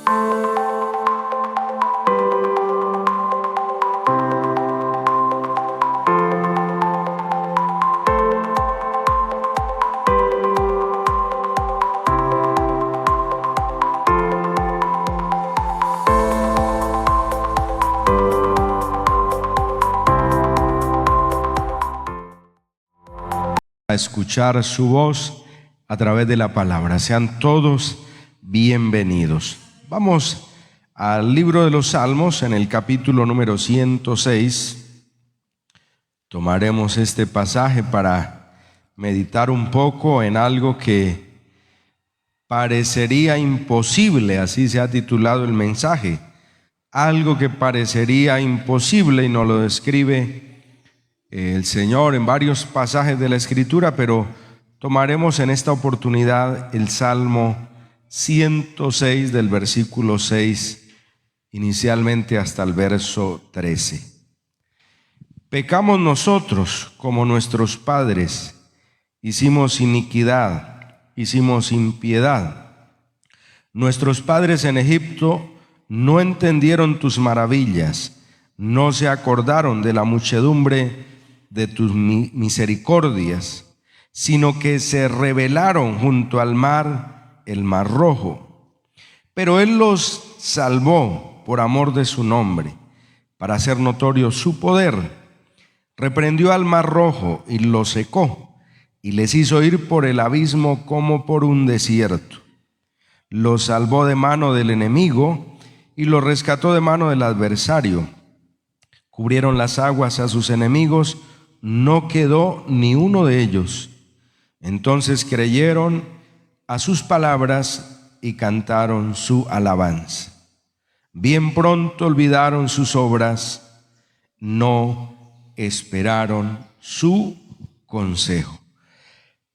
A escuchar su voz a través de la palabra. Sean todos bienvenidos. Vamos al libro de los Salmos, en el capítulo número 106. Tomaremos este pasaje para meditar un poco en algo que parecería imposible, así se ha titulado el mensaje. Algo que parecería imposible, y nos lo describe el Señor en varios pasajes de la Escritura, pero tomaremos en esta oportunidad el Salmo 106 del versículo 6 inicialmente hasta el verso 13. Pecamos nosotros como nuestros padres, hicimos iniquidad, hicimos impiedad. Nuestros padres en Egipto no entendieron tus maravillas, no se acordaron de la muchedumbre de tus misericordias, sino que se rebelaron junto al mar, el mar rojo. Pero Él los salvó por amor de su nombre, para hacer notorio su poder. Reprendió al mar rojo y lo secó, y les hizo ir por el abismo como por un desierto. Los salvó de mano del enemigo y los rescató de mano del adversario. Cubrieron las aguas a sus enemigos, no quedó ni uno de ellos. Entonces creyeron a sus palabras y cantaron su alabanza. Bien pronto olvidaron sus obras, no esperaron su consejo.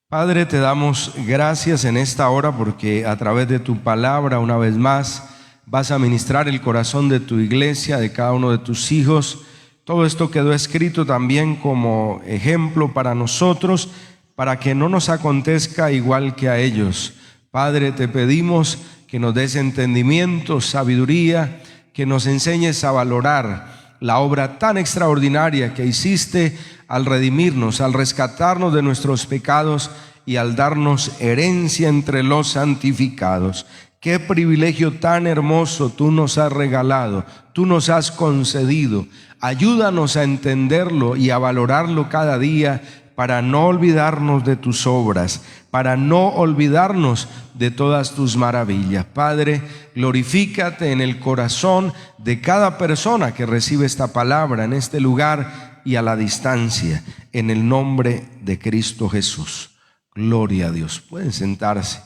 Padre, te damos gracias en esta hora porque a través de tu palabra una vez más vas a ministrar el corazón de tu iglesia, de cada uno de tus hijos. Todo esto quedó escrito también como ejemplo para nosotros, para que no nos acontezca igual que a ellos. Padre, te pedimos que nos des entendimiento, sabiduría, que nos enseñes a valorar la obra tan extraordinaria que hiciste al redimirnos, al rescatarnos de nuestros pecados y al darnos herencia entre los santificados. Qué privilegio tan hermoso tú nos has regalado, tú nos has concedido. Ayúdanos a entenderlo y a valorarlo cada día para no olvidarnos de tus obras, para no olvidarnos de todas tus maravillas. Padre, glorifícate en el corazón de cada persona que recibe esta palabra en este lugar y a la distancia, en el nombre de Cristo Jesús. Gloria a Dios. Pueden sentarse.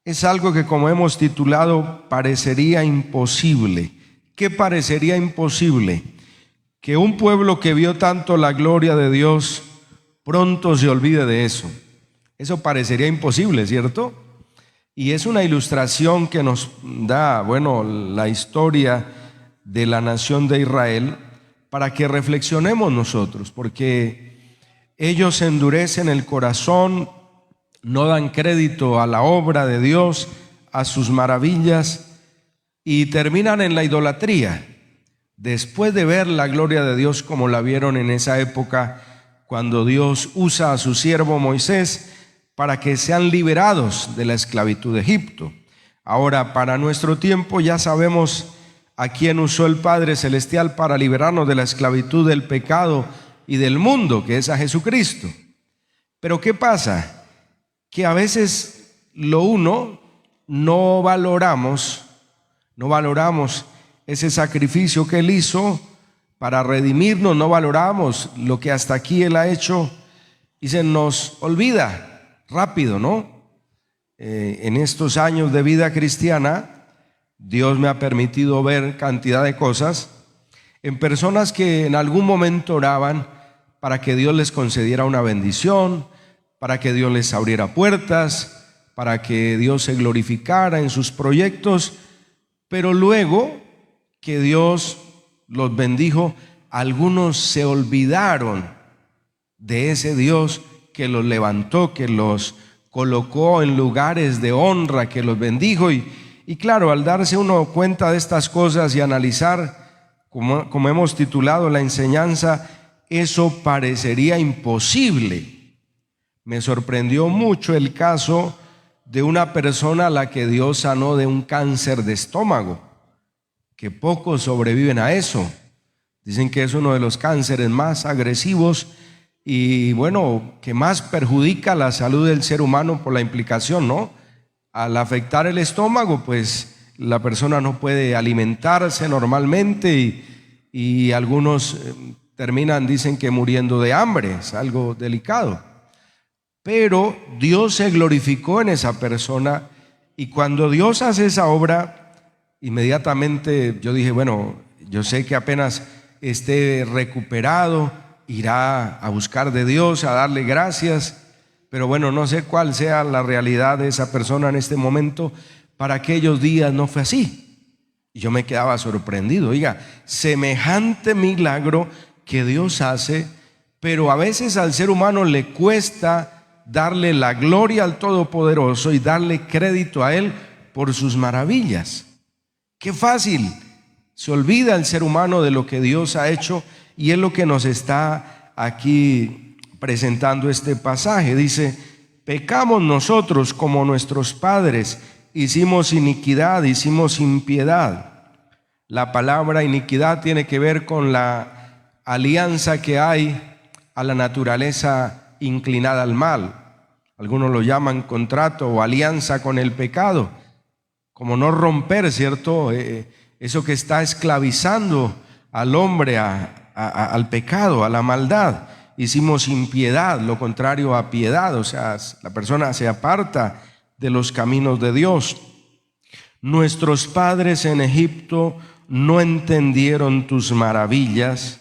Es algo que, como hemos titulado, parecería imposible. ¿Qué parecería imposible? Que un pueblo que vio tanto la gloria de Dios pronto se olvide de eso. Eso parecería imposible, ¿cierto? Y es una ilustración que nos da, la historia de la nación de Israel para que reflexionemos nosotros, porque ellos endurecen el corazón, no dan crédito a la obra de Dios, a sus maravillas, y terminan en la idolatría. Después de ver la gloria de Dios como la vieron en esa época, cuando Dios usa a su siervo Moisés para que sean liberados de la esclavitud de Egipto. Ahora, para nuestro tiempo, ya sabemos a quién usó el Padre Celestial para liberarnos de la esclavitud del pecado y del mundo, que es a Jesucristo. Pero ¿qué pasa? Que a veces no valoramos ese sacrificio que Él hizo para redimirnos, no valoramos lo que hasta aquí Él ha hecho y se nos olvida rápido, ¿no? En estos años de vida cristiana, Dios me ha permitido ver cantidad de cosas en personas que en algún momento oraban para que Dios les concediera una bendición, para que Dios les abriera puertas, para que Dios se glorificara en sus proyectos, pero luego que Dios los bendijo, algunos se olvidaron de ese Dios que los levantó, que los colocó en lugares de honra, que los bendijo, y Y claro, al darse uno cuenta de estas cosas y analizar, como hemos titulado la enseñanza, eso parecería imposible. Me sorprendió mucho el caso de una persona a la que Dios sanó de un cáncer de estómago, que pocos sobreviven a eso. Dicen que es uno de los cánceres más agresivos y bueno, que más perjudica la salud del ser humano por la implicación, ¿no? Al afectar el estómago, pues la persona no puede alimentarse normalmente y algunos terminan, dicen que muriendo de hambre, es algo delicado. Pero Dios se glorificó en esa persona y cuando Dios hace esa obra, inmediatamente yo dije, bueno, yo sé que apenas esté recuperado, irá a buscar de Dios, a darle gracias, pero bueno, no sé cuál sea la realidad de esa persona en este momento. Para aquellos días no fue así. Y yo me quedaba sorprendido. Oiga, semejante milagro que Dios hace, pero a veces al ser humano le cuesta darle la gloria al Todopoderoso y darle crédito a Él por sus maravillas. Qué fácil se olvida el ser humano de lo que Dios ha hecho, y es lo que nos está aquí presentando este pasaje. Dice: pecamos nosotros como nuestros padres, hicimos iniquidad, hicimos impiedad. La palabra iniquidad tiene que ver con la alianza que hay a la naturaleza inclinada al mal. Algunos lo llaman contrato o alianza con el pecado, como no romper, ¿cierto? Eso que está esclavizando al hombre al pecado, a la maldad. Hicimos impiedad, lo contrario a piedad, o sea, la persona se aparta de los caminos de Dios. Nuestros padres en Egipto no entendieron tus maravillas,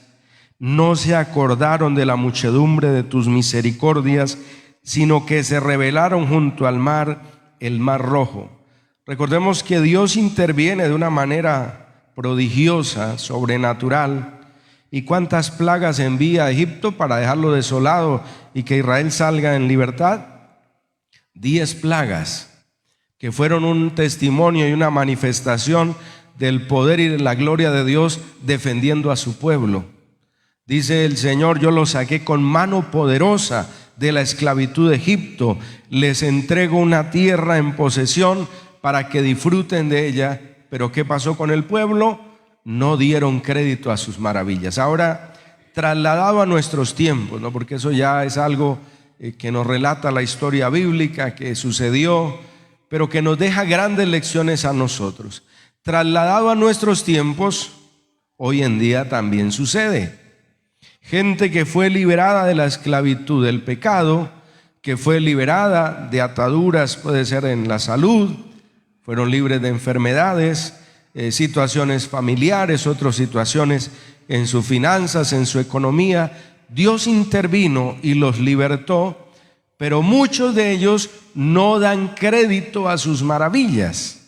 no se acordaron de la muchedumbre de tus misericordias, sino que se rebelaron junto al mar, el mar rojo. Recordemos que Dios interviene de una manera prodigiosa, sobrenatural. ¿Y cuántas plagas envía a Egipto para dejarlo desolado y que Israel salga en libertad? 10 plagas que fueron un testimonio y una manifestación del poder y de la gloria de Dios defendiendo a su pueblo. Dice el Señor: yo los saqué con mano poderosa de la esclavitud de Egipto, les entrego una tierra en posesión para que disfruten de ella. Pero ¿qué pasó con el pueblo? No dieron crédito a sus maravillas. Ahora, trasladado a nuestros tiempos, ¿no? Porque eso ya es algo que nos relata la historia bíblica, que sucedió, pero que nos deja grandes lecciones a nosotros. Trasladado a nuestros tiempos, hoy en día también sucede. Gente que fue liberada de la esclavitud del pecado, que fue liberada de ataduras, puede ser en la salud, fueron libres de enfermedades, situaciones familiares, otras situaciones en sus finanzas, en su economía. Dios intervino y los libertó, pero muchos de ellos no dan crédito a sus maravillas.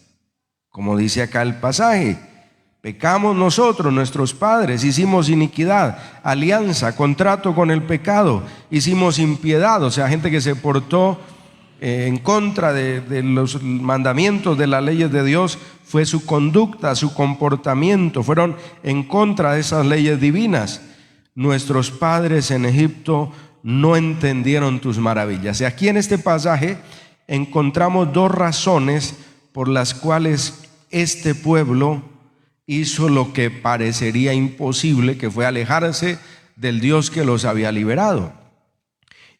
Como dice acá el pasaje: pecamos nosotros, nuestros padres, hicimos iniquidad, alianza, contrato con el pecado, hicimos impiedad. O sea, gente que se portó en contra de los mandamientos, de las leyes de Dios, fue su conducta, su comportamiento, fueron en contra de esas leyes divinas. Nuestros padres en Egipto no entendieron tus maravillas. Y aquí en este pasaje encontramos 2 razones por las cuales este pueblo hizo lo que parecería imposible, que fue alejarse del Dios que los había liberado.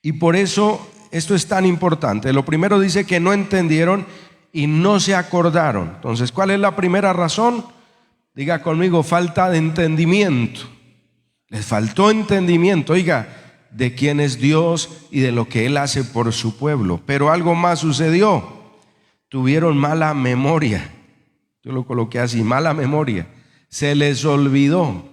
Y por eso esto es tan importante. Lo primero dice que no entendieron y no se acordaron. Entonces, ¿cuál es la primera razón? Diga conmigo: falta de entendimiento. Les faltó entendimiento, oiga, de quién es Dios y de lo que Él hace por su pueblo. Pero algo más sucedió: tuvieron mala memoria. Yo lo coloqué así: mala memoria. Se les olvidó,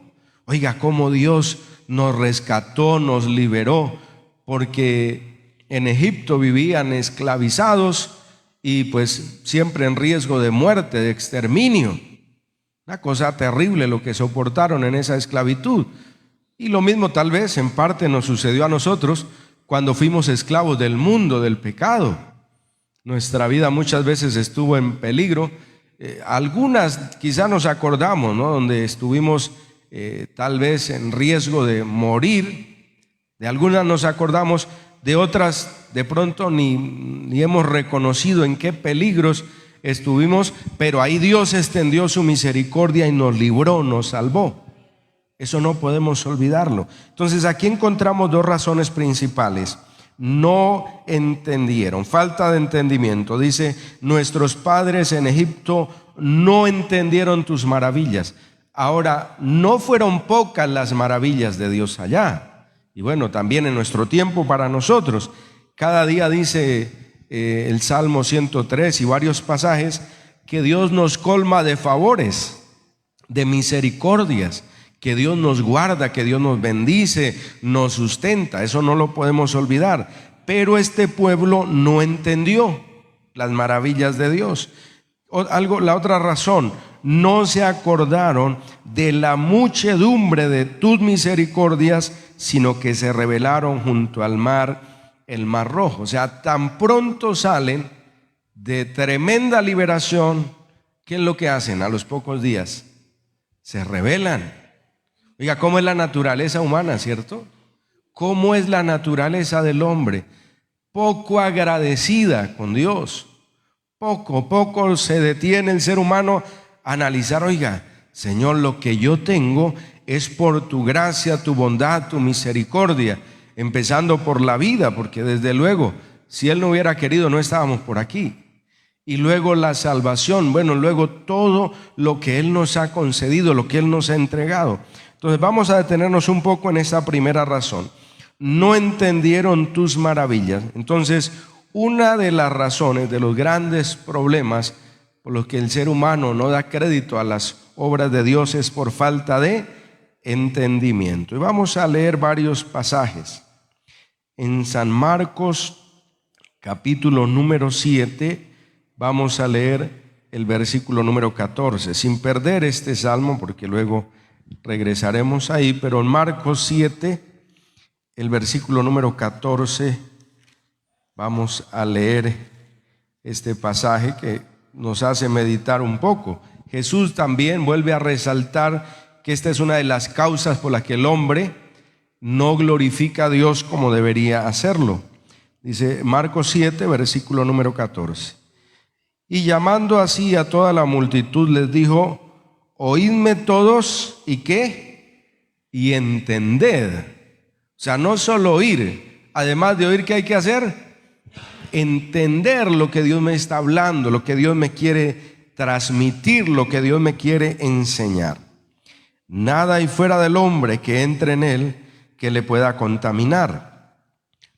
oiga, cómo Dios nos rescató, nos liberó, porque en Egipto vivían esclavizados y pues siempre en riesgo de muerte, de exterminio. Una cosa terrible lo que soportaron en esa esclavitud. Y lo mismo tal vez en parte nos sucedió a nosotros cuando fuimos esclavos del mundo, del pecado. Nuestra vida muchas veces estuvo en peligro algunas quizá nos acordamos, ¿no? Donde estuvimos tal vez en riesgo de morir. De algunas nos acordamos, de otras de pronto ni hemos reconocido en qué peligros estuvimos, pero ahí Dios extendió su misericordia y nos libró, nos salvó. Eso no podemos olvidarlo. Entonces aquí encontramos dos razones principales. No entendieron, falta de entendimiento. Dice, nuestros padres en Egipto no entendieron tus maravillas. Ahora, no fueron pocas las maravillas de Dios allá. Y bueno, también en nuestro tiempo para nosotros. Cada día dice el Salmo 103 y varios pasajes que Dios nos colma de favores, de misericordias, que Dios nos guarda, que Dios nos bendice, nos sustenta. Eso no lo podemos olvidar. Pero este pueblo no entendió las maravillas de Dios. La otra razón, no se acordaron de la muchedumbre de tus misericordias, sino que se rebelaron junto al mar, el mar rojo. O sea, tan pronto salen de tremenda liberación, ¿qué es lo que hacen a los pocos días? Se rebelan. Oiga, ¿cómo es la naturaleza humana, cierto? ¿Cómo es la naturaleza del hombre? Poco agradecida con Dios. Poco se detiene el ser humano a analizar, oiga, Señor, lo que yo tengo es por tu gracia, tu bondad, tu misericordia, empezando por la vida, porque desde luego, si Él no hubiera querido, no estábamos por aquí. Y luego la salvación, bueno, luego todo lo que Él nos ha concedido, lo que Él nos ha entregado. Entonces vamos a detenernos un poco en esa primera razón. No entendieron tus maravillas. Entonces, una de las razones, de los grandes problemas por los que el ser humano no da crédito a las obras de Dios es por falta de entendimiento. Y vamos a leer varios pasajes. En San Marcos, capítulo número 7, vamos a leer el versículo número 14, sin perder este salmo, porque luego regresaremos ahí, pero en Marcos 7, el versículo número 14, vamos a leer este pasaje que nos hace meditar un poco. Jesús también vuelve a resaltar que esta es una de las causas por las que el hombre no glorifica a Dios como debería hacerlo. Dice Marcos 7, versículo número 14. Y llamando así a toda la multitud les dijo, oídme todos, ¿y qué? Y entended. O sea, no solo oír, además de oír, ¿qué hay que hacer? Entender lo que Dios me está hablando, lo que Dios me quiere transmitir, lo que Dios me quiere enseñar. Nada hay fuera del hombre que entre en él que le pueda contaminar,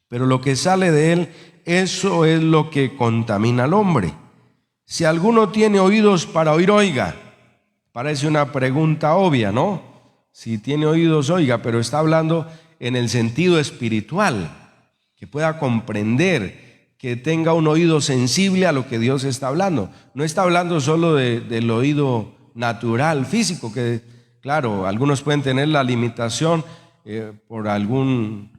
pero lo que sale de él, eso es lo que contamina al hombre. Si alguno tiene oídos para oír, oiga. Parece una pregunta obvia, ¿no? Si tiene oídos, oiga, pero está hablando en el sentido espiritual, que pueda comprender, que tenga un oído sensible a lo que Dios está hablando. No está hablando solo del oído natural, físico, que claro, algunos pueden tener la limitación por algún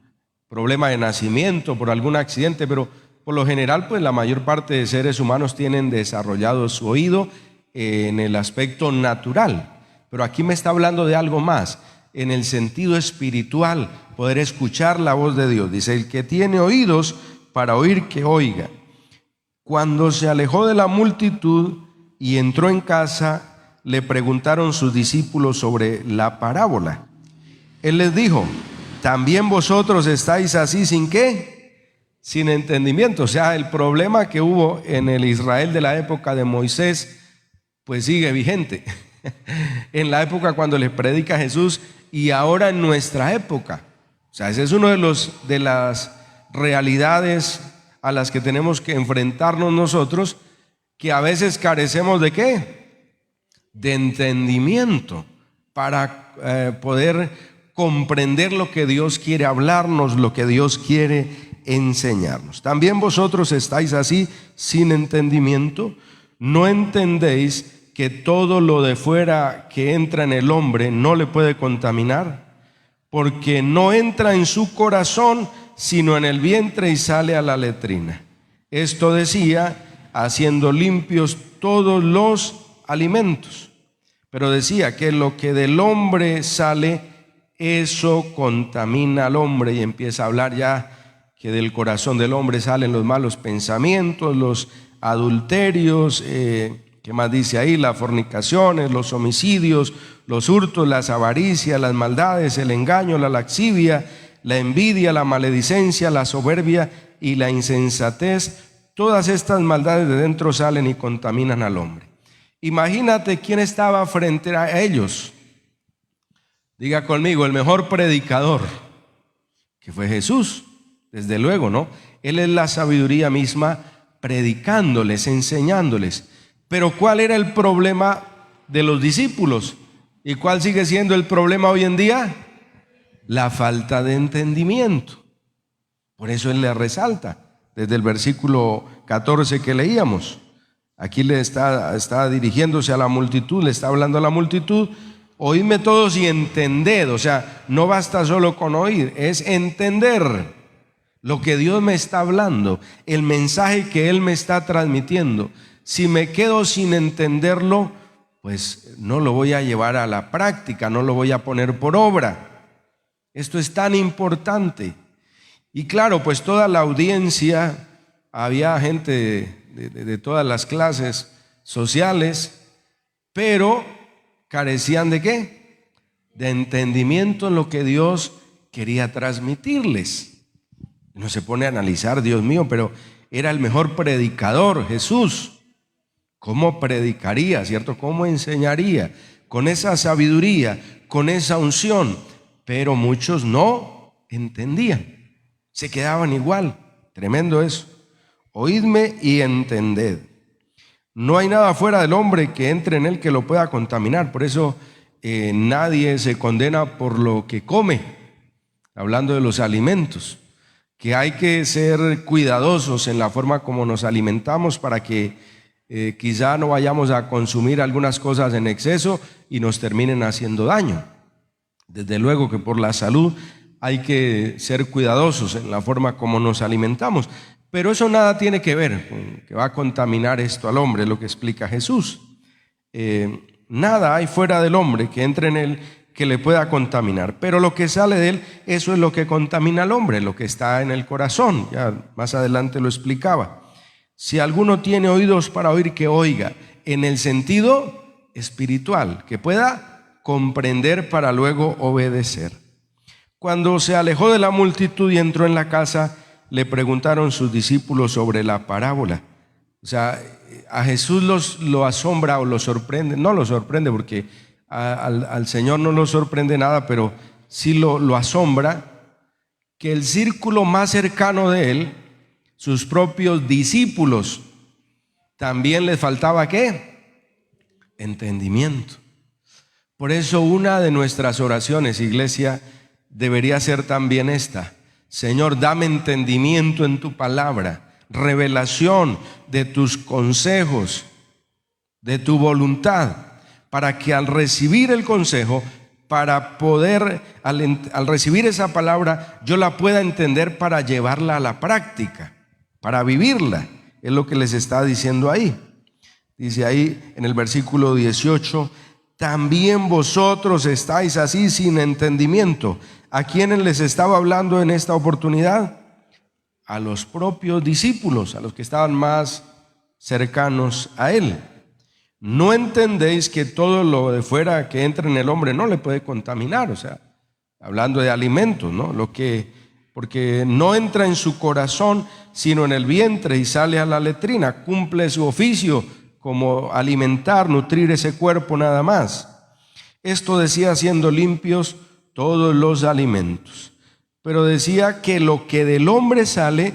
problema de nacimiento, por algún accidente, pero por lo general, pues la mayor parte de seres humanos tienen desarrollado su oído en el aspecto natural, pero aquí me está hablando de algo más, en el sentido espiritual, poder escuchar la voz de Dios. Dice, el que tiene oídos para oír, que oiga. Cuando se alejó de la multitud y entró en casa, le preguntaron sus discípulos sobre la parábola. Él les dijo, ¿también vosotros estáis así sin qué? Sin entendimiento. O sea, el problema que hubo en el Israel de la época de Moisés, pues sigue vigente en la época cuando les predica Jesús y ahora en nuestra época. O sea, ese es uno de las realidades a las que tenemos que enfrentarnos nosotros, que a veces carecemos de ¿qué? De entendimiento para poder comprender lo que Dios quiere hablarnos, lo que Dios quiere enseñarnos. También vosotros estáis así sin entendimiento. ¿No entendéis que todo lo de fuera que entra en el hombre no le puede contaminar? Porque no entra en su corazón, sino en el vientre y sale a la letrina. Esto decía, haciendo limpios todos los alimentos. Pero decía que lo que del hombre sale, eso contamina al hombre, y empieza a hablar ya que del corazón del hombre salen los malos pensamientos, los adulterios, ¿qué más dice ahí? Las fornicaciones, los homicidios, los hurtos, las avaricias, las maldades, el engaño, la lascivia, la envidia, la maledicencia, la soberbia y la insensatez. Todas estas maldades de dentro salen y contaminan al hombre. Imagínate quién estaba frente a ellos. Diga conmigo, el mejor predicador, que fue Jesús, desde luego, ¿no? Él es la sabiduría misma, predicándoles, enseñándoles. Pero ¿cuál era el problema de los discípulos? ¿Y cuál sigue siendo el problema hoy en día? La falta de entendimiento. Por eso él le resalta desde el versículo 14 que leíamos. Aquí le está dirigiéndose a la multitud, le está hablando a la multitud. Oídme todos y entended. O sea, no basta solo con oír, es entender lo que Dios me está hablando, el mensaje que Él me está transmitiendo. Si me quedo sin entenderlo, pues no lo voy a llevar a la práctica, no lo voy a poner por obra. Esto es tan importante. Y claro, pues toda la audiencia, había gente de todas las clases sociales, pero carecían ¿de qué? De entendimiento en lo que Dios quería transmitirles. Uno se pone a analizar, Dios mío, pero era el mejor predicador, Jesús. ¿Cómo predicaría, cierto? ¿Cómo enseñaría? Con esa sabiduría, con esa unción. Pero muchos no entendían, se quedaban igual. Tremendo eso. Oídme y entended. No hay nada fuera del hombre que entre en él que lo pueda contaminar. Por eso nadie se condena por lo que come. Hablando de los alimentos, que hay que ser cuidadosos en la forma como nos alimentamos para que quizá no vayamos a consumir algunas cosas en exceso y nos terminen haciendo daño. Desde luego que por la salud hay que ser cuidadosos en la forma como nos alimentamos, pero eso nada tiene que ver con que va a contaminar esto al hombre, lo que explica Jesús. Nada hay fuera del hombre que entre en él que le pueda contaminar, pero lo que sale de él, eso es lo que contamina al hombre, lo que está en el corazón. Ya más adelante lo explicaba. Si alguno tiene oídos para oír, que oiga, en el sentido espiritual, que pueda comprender para luego obedecer. Cuando se alejó de la multitud y entró en la casa, le preguntaron sus discípulos sobre la parábola. O sea, a Jesús lo asombra o lo sorprende, no lo sorprende porque al Señor no lo sorprende nada, pero sí lo asombra que el círculo más cercano de él, sus propios discípulos, también les faltaba ¿qué? Entendimiento. Por eso una de nuestras oraciones, iglesia, debería ser también esta: Señor, dame entendimiento en tu palabra, revelación de tus consejos, de tu voluntad, para que al recibir el consejo, para poder, al recibir esa palabra, yo la pueda entender para llevarla a la práctica, para vivirla. Es lo que les está diciendo ahí. Dice ahí en el versículo 18: también vosotros estáis así sin entendimiento. ¿A quiénes les estaba hablando en esta oportunidad? A los propios discípulos, a los que estaban más cercanos a él. ¿No entendéis que todo lo de fuera que entra en el hombre no le puede contaminar? O sea, hablando de alimentos, ¿no? Porque no entra en su corazón, sino en el vientre y sale a la letrina. Cumple su oficio como alimentar, nutrir ese cuerpo nada más. Esto decía siendo limpios todos los alimentos. Pero decía que lo que del hombre sale,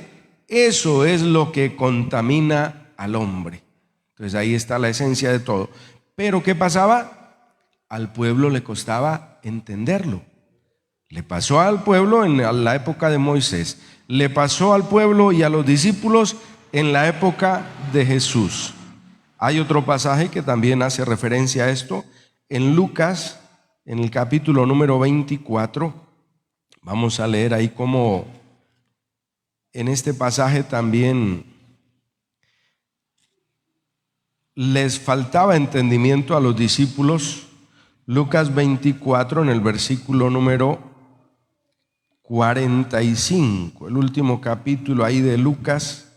eso es lo que contamina al hombre. Entonces ahí está la esencia de todo. Pero ¿qué pasaba? Al pueblo le costaba entenderlo. Le pasó al pueblo en la época de Moisés, le pasó al pueblo y a los discípulos en la época de Jesús. Hay otro pasaje que también hace referencia a esto en Lucas, en el capítulo número 24. Vamos a leer ahí cómo en este pasaje también les faltaba entendimiento a los discípulos. Lucas 24, en el versículo número 45, el último capítulo ahí de Lucas,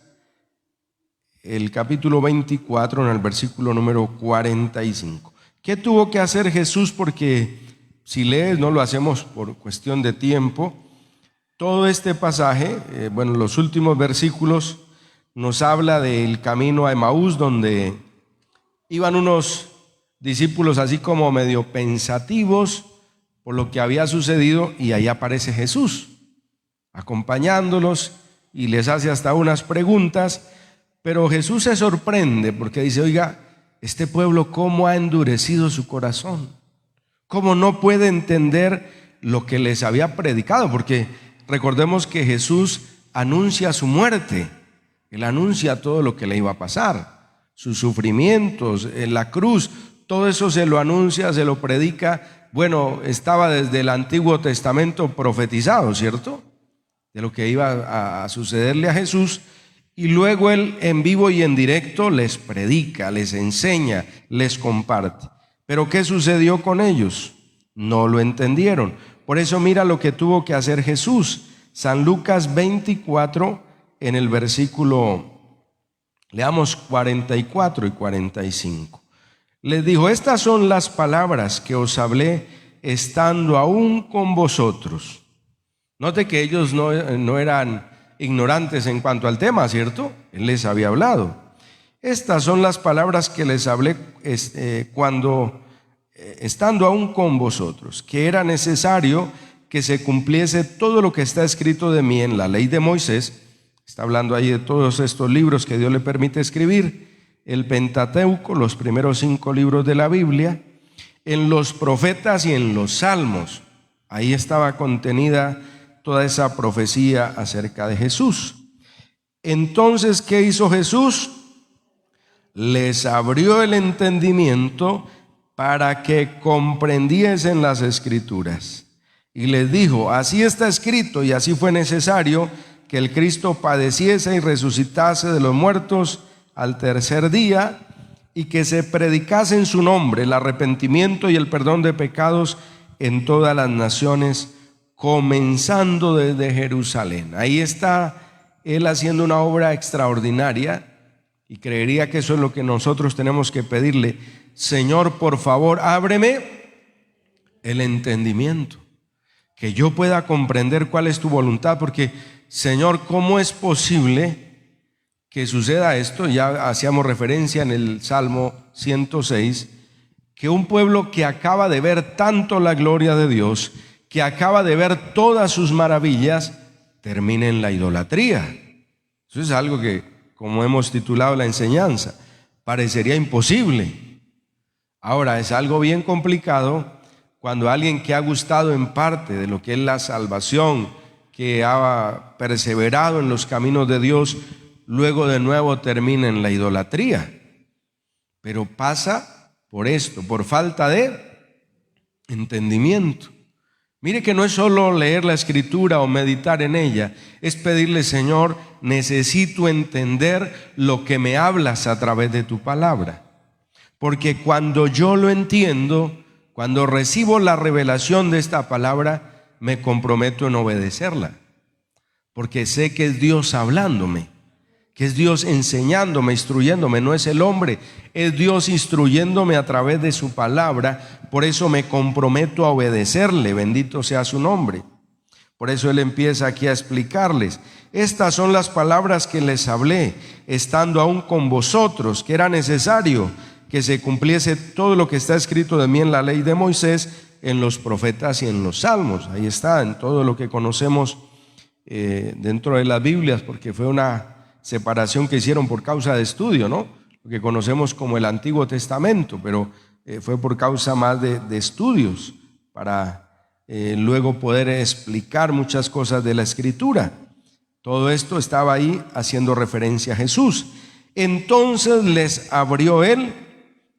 el capítulo 24, en el versículo número 45. ¿Qué tuvo que hacer Jesús? Porque si lees, no lo hacemos por cuestión de tiempo. Todo este pasaje, los últimos versículos nos habla del camino a Emaús, donde iban unos discípulos así como medio pensativos por lo que había sucedido, y ahí aparece Jesús acompañándolos y les hace hasta unas preguntas. Pero Jesús se sorprende porque dice: oiga, este pueblo cómo ha endurecido su corazón, cómo no puede entender lo que les había predicado, porque recordemos que Jesús anuncia su muerte, Él anuncia todo lo que le iba a pasar, sus sufrimientos en la cruz, todo eso se lo anuncia, se lo predica. Bueno, estaba desde el Antiguo Testamento profetizado, ¿cierto?, de lo que iba a sucederle a Jesús. Y luego Él en vivo y en directo les predica, les enseña, les comparte. Pero ¿qué sucedió con ellos? No lo entendieron. Por eso mira lo que tuvo que hacer Jesús. San Lucas 24, en el versículo, leamos 44 y 45. Les dijo: estas son las palabras que os hablé estando aún con vosotros. Note que ellos no eran ignorantes en cuanto al tema, ¿cierto? Él les había hablado. Estas son las palabras que les hablé estando aún con vosotros, que era necesario que se cumpliese todo lo que está escrito de mí en la ley de Moisés. Está hablando ahí de todos estos libros que Dios le permite escribir, el Pentateuco, los primeros 5 libros de la Biblia, en los profetas y en los salmos. Ahí estaba contenida toda esa profecía acerca de Jesús. Entonces, ¿qué hizo Jesús? Les abrió el entendimiento para que comprendiesen las Escrituras. Y les dijo: así está escrito y así fue necesario que el Cristo padeciese y resucitase de los muertos al tercer día, y que se predicase en su nombre el arrepentimiento y el perdón de pecados en todas las naciones, comenzando desde Jerusalén. Ahí está Él haciendo una obra extraordinaria, y creería que eso es lo que nosotros tenemos que pedirle: Señor, por favor, ábreme el entendimiento, que yo pueda comprender cuál es tu voluntad, porque Señor, ¿cómo es posible que suceda esto? Ya hacíamos referencia en el Salmo 106, que un pueblo que acaba de ver tanto la gloria de Dios, que acaba de ver todas sus maravillas, termine en la idolatría. Eso es algo que, como hemos titulado la enseñanza, parecería imposible. Ahora, es algo bien complicado cuando alguien que ha gustado en parte de lo que es la salvación, que ha perseverado en los caminos de Dios, luego de nuevo termina en la idolatría. Pero pasa por esto, por falta de entendimiento. Mire que no es solo leer la Escritura o meditar en ella, es pedirle: Señor, necesito entender lo que me hablas a través de tu palabra. Porque cuando yo lo entiendo, cuando recibo la revelación de esta palabra, me comprometo en obedecerla. Porque sé que es Dios hablándome, que es Dios enseñándome, instruyéndome. No es el hombre, es Dios instruyéndome a través de su palabra. Por eso me comprometo a obedecerle, bendito sea su nombre. Por eso Él empieza aquí a explicarles: estas son las palabras que les hablé estando aún con vosotros, que era necesario que se cumpliese todo lo que está escrito de mí en la ley de Moisés, en los profetas y en los salmos. Ahí está, en todo lo que conocemos dentro de las Biblias, porque fue una separación que hicieron por causa de estudio, ¿no? Lo que conocemos como el Antiguo Testamento, pero fue por causa más de estudios, para luego poder explicar muchas cosas de la Escritura. Todo esto estaba ahí haciendo referencia a Jesús. Entonces les abrió Él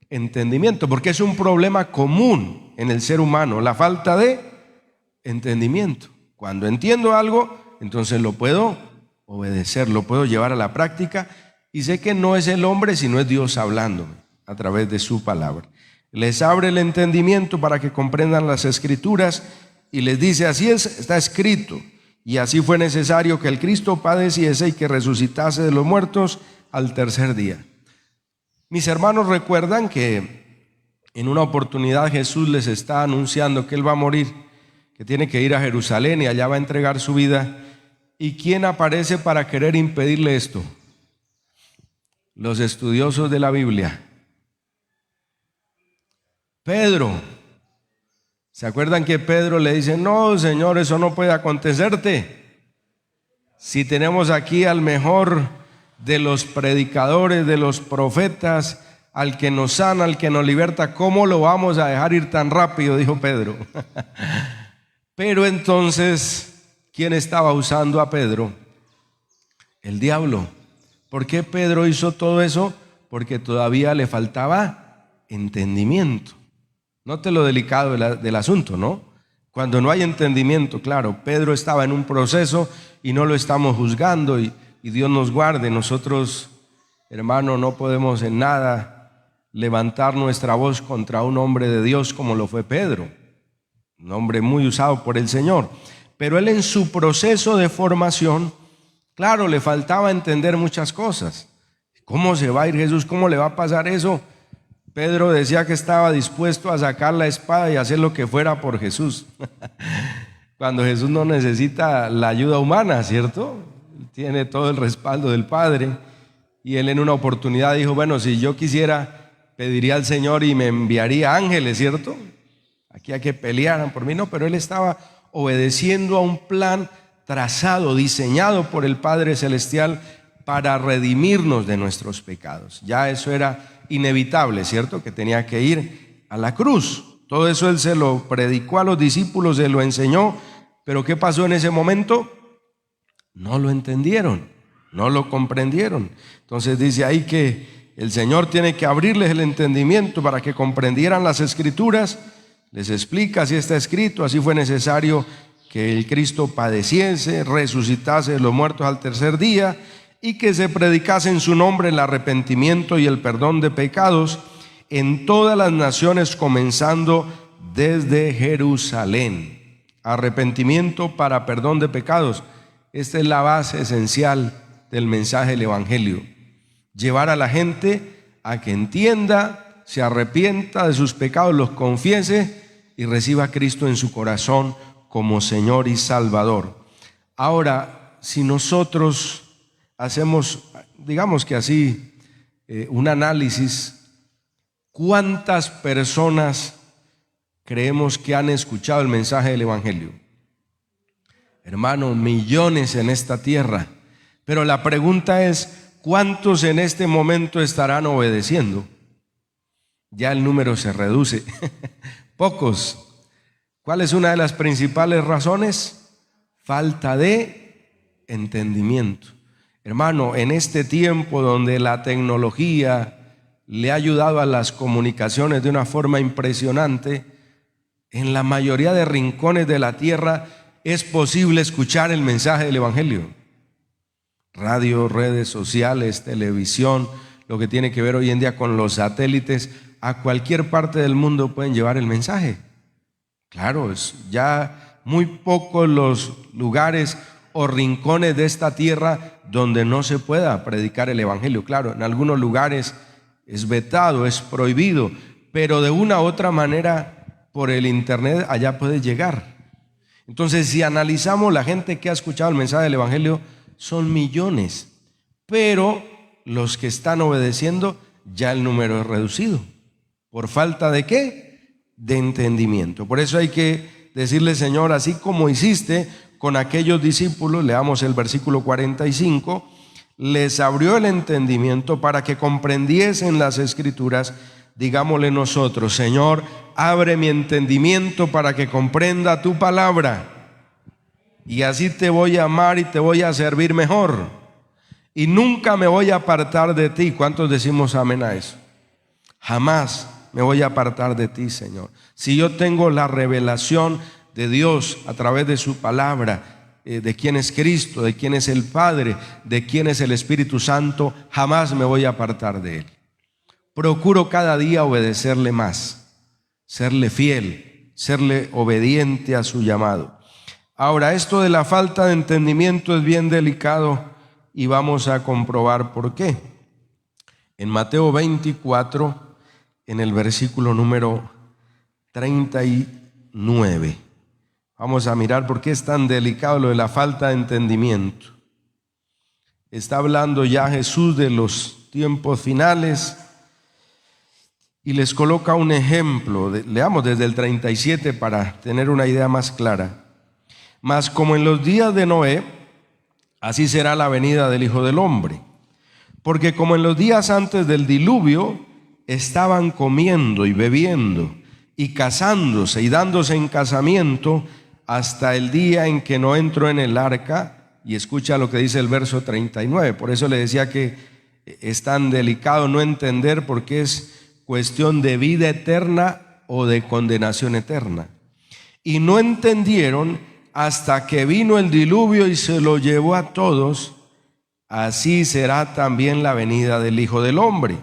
entendimiento, porque es un problema común en el ser humano, la falta de entendimiento. Cuando entiendo algo, entonces lo puedo obedecer, lo puedo llevar a la práctica, y sé que no es el hombre, sino es Dios hablándome. a través de su palabra. Les abre el entendimiento para que comprendan las Escrituras y les dice: así es, está escrito, y así fue necesario que el Cristo padeciese y que resucitase de los muertos al tercer día. Mis hermanos recuerdan que en una oportunidad Jesús les está anunciando que Él va a morir, que tiene que ir a Jerusalén y allá va a entregar su vida. ¿Y quién aparece para querer impedirle esto? Los estudiosos de la Biblia. Pedro. ¿Se acuerdan que Pedro le dice: no, Señor, eso no puede acontecerte? Si tenemos aquí al mejor de los predicadores, de los profetas, al que nos sana, al que nos liberta, ¿cómo lo vamos a dejar ir tan rápido?, dijo Pedro. Pero entonces, ¿quién estaba usando a Pedro? El diablo. ¿Por qué Pedro hizo todo eso? Porque todavía le faltaba entendimiento. Note lo delicado del asunto, ¿no? Cuando no hay entendimiento, claro, Pedro estaba en un proceso y no lo estamos juzgando, y Dios nos guarde. Nosotros, hermano, no podemos en nada levantar nuestra voz contra un hombre de Dios como lo fue Pedro, un hombre muy usado por el Señor. Pero él, en su proceso de formación, claro, le faltaba entender muchas cosas. ¿Cómo se va a ir Jesús? ¿Cómo le va a pasar eso? Pedro decía que estaba dispuesto a sacar la espada y hacer lo que fuera por Jesús. Cuando Jesús no necesita la ayuda humana, ¿cierto? Tiene todo el respaldo del Padre. Y él en una oportunidad dijo: bueno, si yo quisiera, pediría al Señor y me enviaría ángeles, ¿cierto? Aquí hay que pelearan por mí. No, pero él estaba obedeciendo a un plan trazado, diseñado por el Padre Celestial para redimirnos de nuestros pecados. Ya eso era inevitable, ¿cierto? Que tenía que ir a la cruz. Todo eso él se lo predicó a los discípulos, se lo enseñó. Pero ¿qué pasó en ese momento? No lo entendieron, no lo comprendieron. Entonces dice ahí que el Señor tiene que abrirles el entendimiento para que comprendieran las Escrituras. Les explica: así está escrito, así fue necesario que el Cristo padeciese, resucitase de los muertos al tercer día, y que se predicase en su nombre el arrepentimiento y el perdón de pecados en todas las naciones, comenzando desde Jerusalén. Arrepentimiento para perdón de pecados. Esta es la base esencial del mensaje del Evangelio. Llevar a la gente a que entienda, se arrepienta de sus pecados, los confiese y reciba a Cristo en su corazón como Señor y Salvador. Ahora, si nosotros hacemos, digamos que así, un análisis, ¿cuántas personas creemos que han escuchado el mensaje del Evangelio? Hermano, millones en esta tierra. Pero la pregunta es: ¿cuántos en este momento estarán obedeciendo? Ya el número se reduce. Pocos. ¿Cuál es una de las principales razones? Falta de entendimiento. Hermano, en este tiempo donde la tecnología le ha ayudado a las comunicaciones de una forma impresionante, en la mayoría de rincones de la tierra es posible escuchar el mensaje del Evangelio. Radio, redes sociales, televisión, lo que tiene que ver hoy en día con los satélites, a cualquier parte del mundo pueden llevar el mensaje. Claro, es ya muy pocos los lugares o rincones de esta tierra donde no se pueda predicar el Evangelio. Claro, en algunos lugares es vetado, es prohibido, pero de una u otra manera por el internet allá puede llegar. Entonces, si analizamos la gente que ha escuchado el mensaje del Evangelio, son millones, pero los que están obedeciendo, ya el número es reducido. ¿Por falta de qué? De entendimiento. Por eso hay que decirle: Señor, así como hiciste con aquellos discípulos, leamos el versículo 45, les abrió el entendimiento para que comprendiesen las Escrituras. Digámosle nosotros: Señor, abre mi entendimiento para que comprenda tu palabra, y así te voy a amar y te voy a servir mejor, y nunca me voy a apartar de ti. ¿Cuántos decimos amén a eso? Jamás me voy a apartar de ti, Señor. Si yo tengo la revelación de Dios a través de su palabra, de quién es Cristo, de quién es el Padre, de quién es el Espíritu Santo, jamás me voy a apartar de Él. procuro cada día obedecerle más, serle fiel, serle obediente a su llamado. Ahora, esto de la falta de entendimiento es bien delicado y vamos a comprobar por qué. En Mateo 24, en el versículo número 39, vamos a mirar por qué es tan delicado lo de la falta de entendimiento. Está hablando ya Jesús de los tiempos finales y les coloca un ejemplo. Leamos desde el 37 para tener una idea más clara. Mas como en los días de Noé, así será la venida del Hijo del Hombre. Porque como en los días antes del diluvio, estaban comiendo y bebiendo y casándose y dándose en casamiento hasta el día en que no entró en el arca. Y escucha lo que dice el verso 39. Por eso le decía que es tan delicado no entender, porque es cuestión de vida eterna o de condenación eterna. Y no entendieron hasta que vino el diluvio y se lo llevó a todos. Así será también la venida del Hijo del Hombre.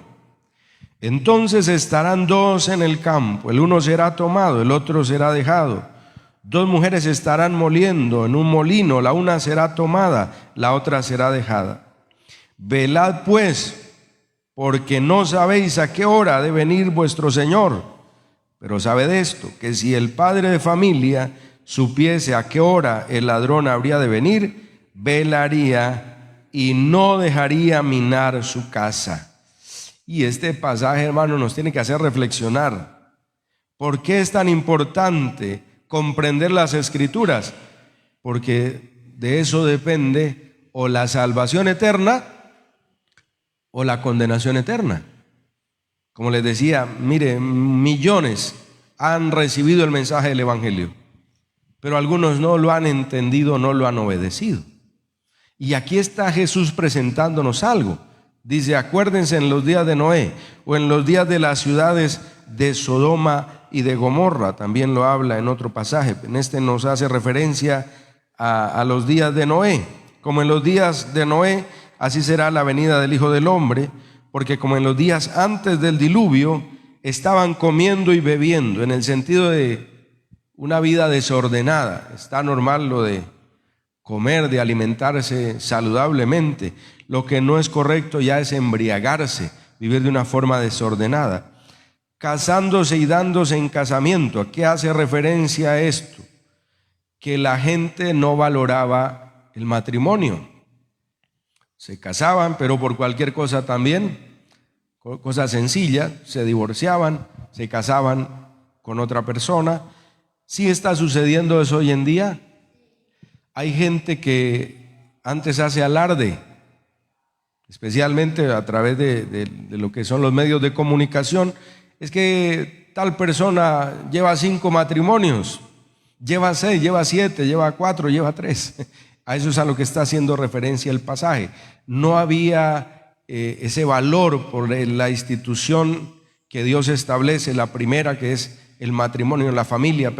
Entonces estarán dos en el campo, el uno será tomado, el otro será dejado. Dos mujeres estarán moliendo en un molino, la una será tomada, la otra será dejada. Velad pues, porque no sabéis a qué hora ha de venir vuestro Señor. Pero sabed esto, que si el padre de familia supiese a qué hora el ladrón habría de venir, velaría y no dejaría minar su casa. Y este pasaje, hermano, nos tiene que hacer reflexionar. ¿Por qué es tan importante comprender las Escrituras? Porque de eso depende o la salvación eterna o la condenación eterna. Como les decía, mire, millones han recibido el mensaje del Evangelio, pero algunos no lo han entendido, no lo han obedecido. Y aquí está Jesús presentándonos algo. Dice, acuérdense en los días de Noé, o en los días de las ciudades de Sodoma y de Gomorra. También lo habla en otro pasaje. En este nos hace referencia a los días de Noé. Como en los días de Noé, así será la venida del Hijo del Hombre, porque como en los días antes del diluvio, estaban comiendo y bebiendo, en el sentido de una vida desordenada. Está normal lo de comer, de alimentarse saludablemente. Lo que no es correcto ya es embriagarse, vivir de una forma desordenada. Casándose y dándose en casamiento. ¿A qué hace referencia esto? Que la gente no valoraba el matrimonio. Se casaban, pero por cualquier cosa también, cosas sencillas, se divorciaban, se casaban con otra persona. ¿Sí está sucediendo eso hoy en día? Hay gente que antes hace alarde, especialmente a través de lo que son los medios de comunicación. Es que tal persona lleva 5 matrimonios, lleva 6, lleva 7, lleva 4, lleva 3. A eso es a lo que está haciendo referencia el pasaje. No había ese valor por la institución que Dios establece, la primera, que es el matrimonio, la familia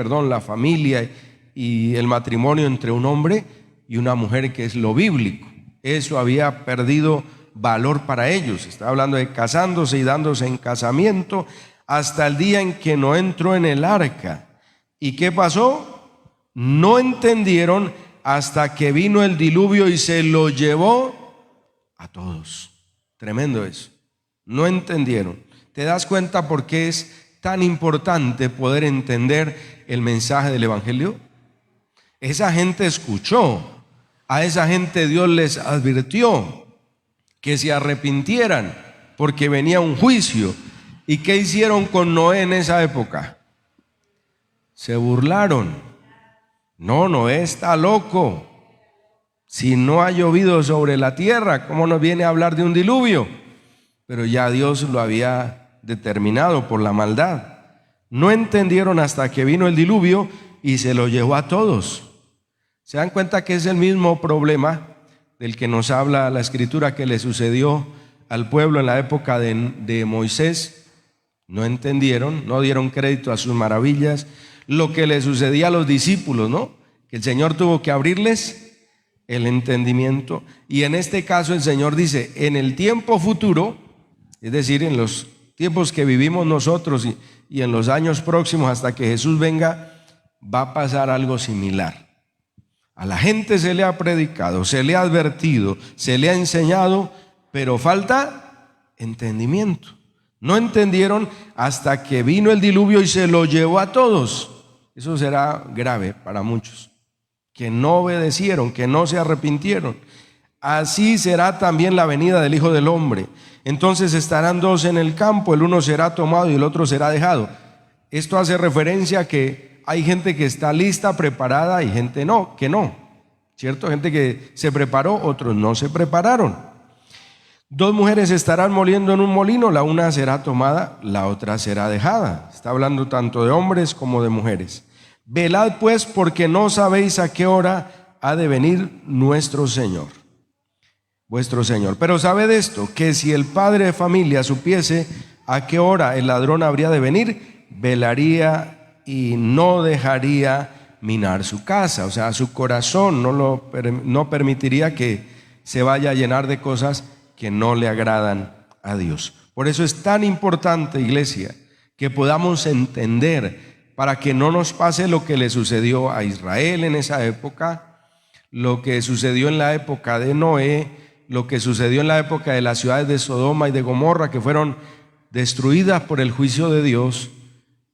y el matrimonio entre un hombre y una mujer, que es lo bíblico. Eso había perdido valor para ellos. Está hablando de casándose y dándose en casamiento hasta el día en que no entró en el arca. ¿Y qué pasó? No entendieron hasta que vino el diluvio y se lo llevó a todos. Tremendo eso. No entendieron. ¿Te das cuenta por qué es tan importante poder entender el mensaje del Evangelio? Esa gente escuchó, a esa gente Dios les advirtió que se arrepintieran porque venía un juicio. ¿Y qué hicieron con Noé en esa época? Se burlaron. No, Noé está loco. Si no ha llovido sobre la tierra, ¿cómo nos viene a hablar de un diluvio? Pero ya Dios lo había determinado por la maldad. No entendieron hasta que vino el diluvio y se lo llevó a todos. ¿Se dan cuenta que es el mismo problema del que nos habla la Escritura que le sucedió al pueblo en la época de Moisés? No entendieron, no dieron crédito a sus maravillas. Lo que le sucedía a los discípulos, ¿no? Que el Señor tuvo que abrirles el entendimiento. Y en este caso el Señor dice, en el tiempo futuro, es decir, en los tiempos que vivimos nosotros y en los años próximos hasta que Jesús venga, va a pasar algo similar. A la gente se le ha predicado, se le ha advertido, se le ha enseñado, pero falta entendimiento. No entendieron hasta que vino el diluvio y se lo llevó a todos. Eso será grave para muchos, que no obedecieron, que no se arrepintieron. Así será también la venida del Hijo del Hombre. Entonces estarán dos en el campo, el uno será tomado y el otro será dejado. Esto hace referencia a que hay gente que está lista, preparada, y gente que no, ¿cierto? Gente que se preparó, otros no se prepararon. Dos mujeres estarán moliendo en un molino, la una será tomada, la otra será dejada. Está hablando tanto de hombres como de mujeres. Velad pues, porque no sabéis a qué hora ha de venir nuestro Señor, vuestro Señor. Pero sabed esto, que si el padre de familia supiese a qué hora el ladrón habría de venir, velaría y no dejaría minar su casa. O sea, su corazón no permitiría que se vaya a llenar de cosas que no le agradan a Dios. Por eso es tan importante, iglesia, que podamos entender, para que no nos pase lo que le sucedió a Israel en esa época, lo que sucedió en la época de Noé, lo que sucedió en la época de las ciudades de Sodoma y de Gomorra, que fueron destruidas por el juicio de Dios,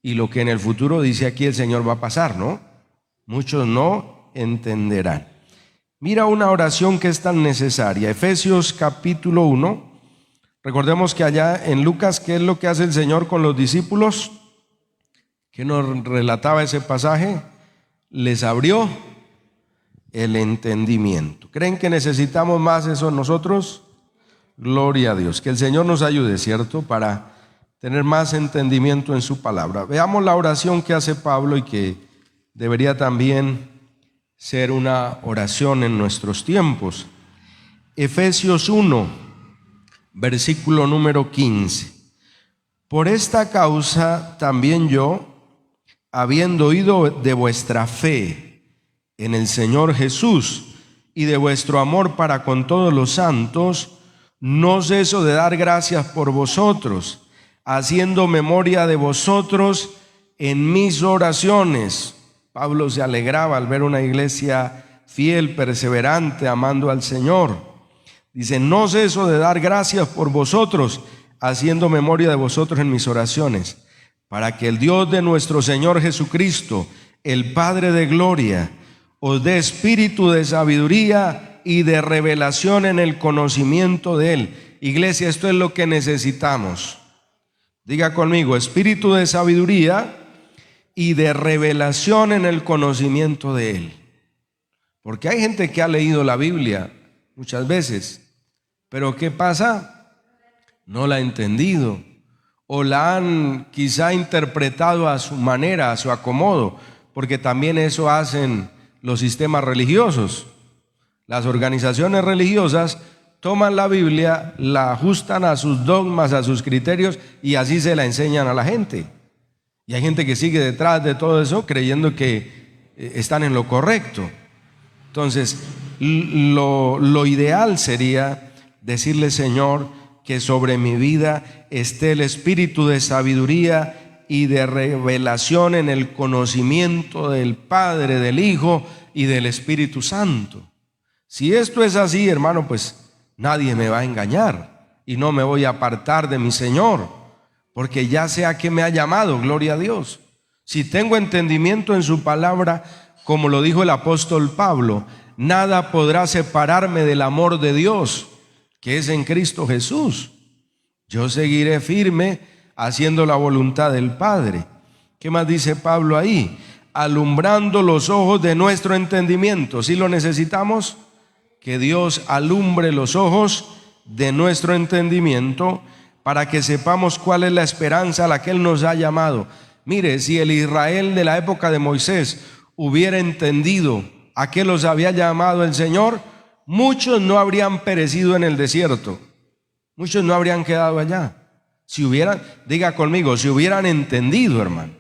y lo que en el futuro dice aquí el Señor va a pasar, ¿no? Muchos no entenderán. Mira una oración que es tan necesaria. Efesios capítulo 1. Recordemos que allá en Lucas, ¿qué es lo que hace el Señor con los discípulos? ¿Qué nos relataba ese pasaje? Les abrió el entendimiento. ¿Creen que necesitamos más eso nosotros? Gloria a Dios. Que el Señor nos ayude, ¿cierto? Para tener más entendimiento en su palabra. Veamos la oración que hace Pablo y que debería también ser una oración en nuestros tiempos. Efesios 1, versículo número 15. Por esta causa también yo, habiendo oído de vuestra fe en el Señor Jesús y de vuestro amor para con todos los santos, no ceso de dar gracias por vosotros, haciendo memoria de vosotros en mis oraciones. Pablo se alegraba al ver una iglesia fiel, perseverante, amando al Señor. Dice, no ceso de dar gracias por vosotros, haciendo memoria de vosotros en mis oraciones, para que el Dios de nuestro Señor Jesucristo, el Padre de gloria, os dé espíritu de sabiduría y de revelación en el conocimiento de Él. Iglesia, esto es lo que necesitamos. Diga conmigo, espíritu de sabiduría y de revelación en el conocimiento de Él. Porque hay gente que ha leído la Biblia muchas veces, pero ¿qué pasa? No la ha entendido, o la han quizá interpretado a su manera, a su acomodo, porque también eso hacen los sistemas religiosos. Las organizaciones religiosas toman la Biblia, la ajustan a sus dogmas, a sus criterios, y así se la enseñan a la gente. Y hay gente que sigue detrás de todo eso creyendo que están en lo correcto. Entonces, lo ideal sería decirle, Señor, que sobre mi vida esté el espíritu de sabiduría y de revelación en el conocimiento del Padre, del Hijo y del Espíritu Santo. Si esto es así, hermano, pues nadie me va a engañar y no me voy a apartar de mi Señor, porque ya sé a qué me ha llamado, gloria a Dios. Si tengo entendimiento en su palabra, como lo dijo el apóstol Pablo, nada podrá separarme del amor de Dios, que es en Cristo Jesús. Yo seguiré firme haciendo la voluntad del Padre. ¿Qué más dice Pablo ahí? Alumbrando los ojos de nuestro entendimiento. ¿Sí lo necesitamos? Que Dios alumbre los ojos de nuestro entendimiento para que sepamos cuál es la esperanza a la que Él nos ha llamado. Mire, si el Israel de la época de Moisés hubiera entendido a qué los había llamado el Señor, muchos no habrían perecido en el desierto, muchos no habrían quedado allá. Si hubieran, diga conmigo, si hubieran entendido, hermano,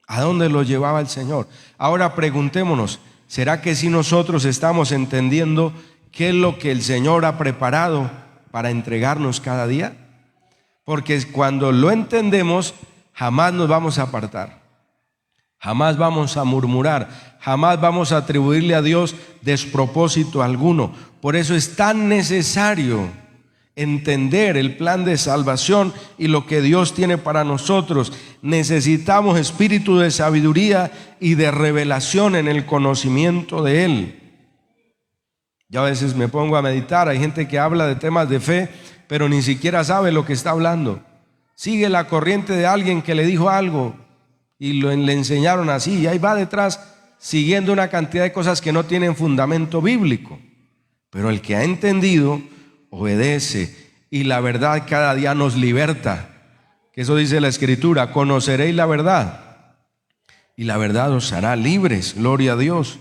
a dónde los llevaba el Señor. Ahora preguntémonos, ¿será que si nosotros estamos entendiendo qué es lo que el Señor ha preparado para entregarnos cada día? porque cuando lo entendemos, jamás nos vamos a apartar, jamás vamos a murmurar, jamás vamos a atribuirle a Dios despropósito alguno. Por eso es tan necesario entender el plan de salvación y lo que Dios tiene para nosotros. Necesitamos espíritu de sabiduría y de revelación en el conocimiento de Él. Yo a veces me pongo a meditar, hay gente que habla de temas de fe, pero ni siquiera sabe lo que está hablando. Sigue la corriente de alguien que le dijo algo y le enseñaron así, y ahí va detrás siguiendo una cantidad de cosas que no tienen fundamento bíblico. Pero el que ha entendido, obedece, y la verdad cada día nos liberta. Que eso dice la Escritura: conoceréis la verdad, y la verdad os hará libres. Gloria a Dios.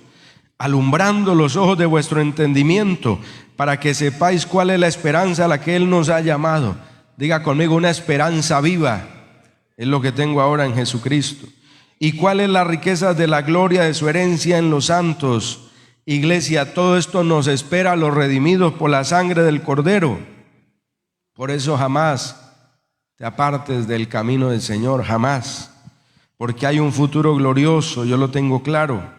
Alumbrando los ojos de vuestro entendimiento, para que sepáis cuál es la esperanza a la que Él nos ha llamado. Diga conmigo: una esperanza viva es lo que tengo ahora en Jesucristo. ¿Y cuál es la riqueza de la gloria de su herencia en los santos? Iglesia, todo esto nos espera a los redimidos por la sangre del Cordero. Por eso jamás te apartes del camino del Señor, jamás, porque hay un futuro glorioso, yo lo tengo claro.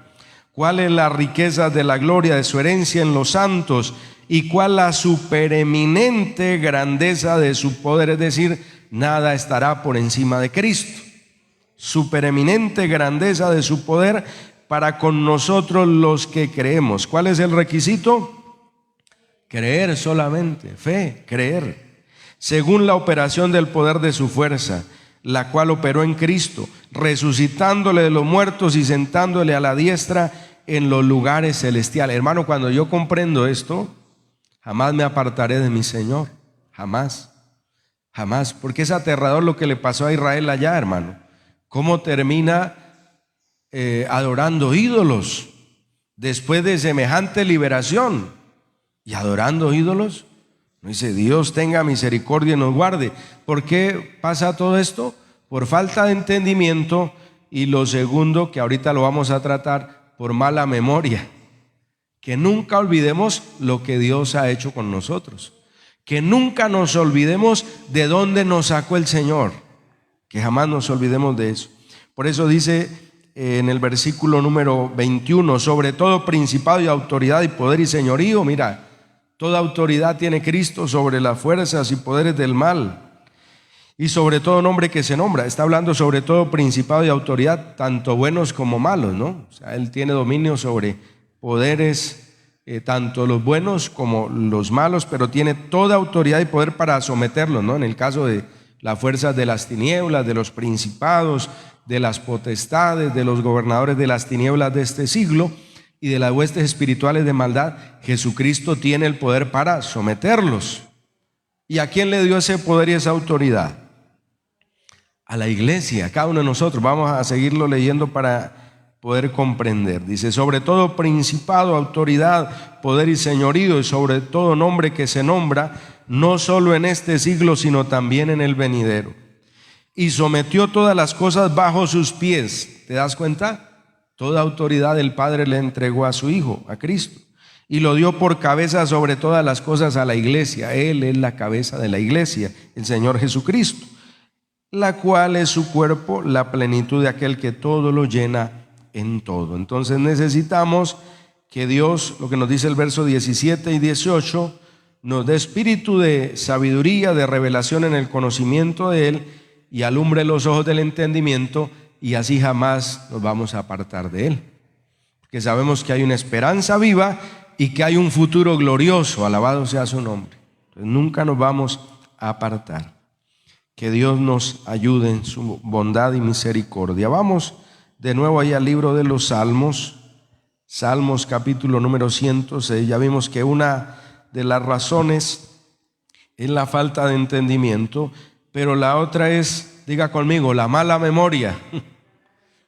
¿Cuál es la riqueza de la gloria de su herencia en los santos? ¿Y cuál la supereminente grandeza de su poder? Es decir, nada estará por encima de Cristo. Supereminente grandeza de su poder para con nosotros los que creemos. ¿Cuál es el requisito? Creer solamente, fe, creer. Según la operación del poder de su fuerza, la cual operó en Cristo, resucitándole de los muertos y sentándole a la diestra en los lugares celestiales. Hermano, cuando yo comprendo esto, jamás me apartaré de mi Señor, jamás, jamás, porque es aterrador lo que le pasó a Israel allá, hermano. ¿Cómo termina adorando ídolos después de semejante liberación? Y adorando ídolos, dice: Dios tenga misericordia y nos guarde. ¿Por qué pasa todo esto? Por falta de entendimiento, y lo segundo, que ahorita lo vamos a tratar, por mala memoria. Que nunca olvidemos lo que Dios ha hecho con nosotros, que nunca nos olvidemos de dónde nos sacó el Señor, que jamás nos olvidemos de eso. Por eso dice en el versículo número 21: sobre todo principado y autoridad y poder y señorío. Mira, toda autoridad tiene Cristo sobre las fuerzas y poderes del mal, y sobre todo nombre que se nombra. Está hablando sobre todo principado y autoridad, tanto buenos como malos, ¿no? O sea, Él tiene dominio sobre poderes, tanto los buenos como los malos, pero tiene toda autoridad y poder para someterlos, ¿no? En el caso de las fuerzas de las tinieblas, de los principados, de las potestades, de los gobernadores de las tinieblas de este siglo y de las huestes espirituales de maldad, Jesucristo tiene el poder para someterlos. ¿Y a quién le dio ese poder y esa autoridad? A la iglesia, a cada uno de nosotros. Vamos a seguirlo leyendo para poder comprender. Dice: sobre todo principado, autoridad, poder y señorío, y sobre todo nombre que se nombra, no solo en este siglo, sino también en el venidero. Y sometió todas las cosas bajo sus pies. ¿Te das cuenta? Toda autoridad el Padre le entregó a su Hijo, a Cristo, y lo dio por cabeza sobre todas las cosas a la iglesia. Él es la cabeza de la iglesia, el Señor Jesucristo, la cual es su cuerpo, la plenitud de aquel que todo lo llena en todo. Entonces necesitamos que Dios, lo que nos dice el verso 17 y 18, nos dé espíritu de sabiduría, de revelación en el conocimiento de Él, y alumbre los ojos del entendimiento, y así jamás nos vamos a apartar de Él. Porque sabemos que hay una esperanza viva y que hay un futuro glorioso, alabado sea su nombre. Entonces nunca nos vamos a apartar. Que Dios nos ayude en su bondad y misericordia. Vamos de nuevo ahí al libro de los Salmos, Salmos capítulo número 106. Ya vimos que una de las razones es la falta de entendimiento, pero la otra es, diga conmigo, la mala memoria.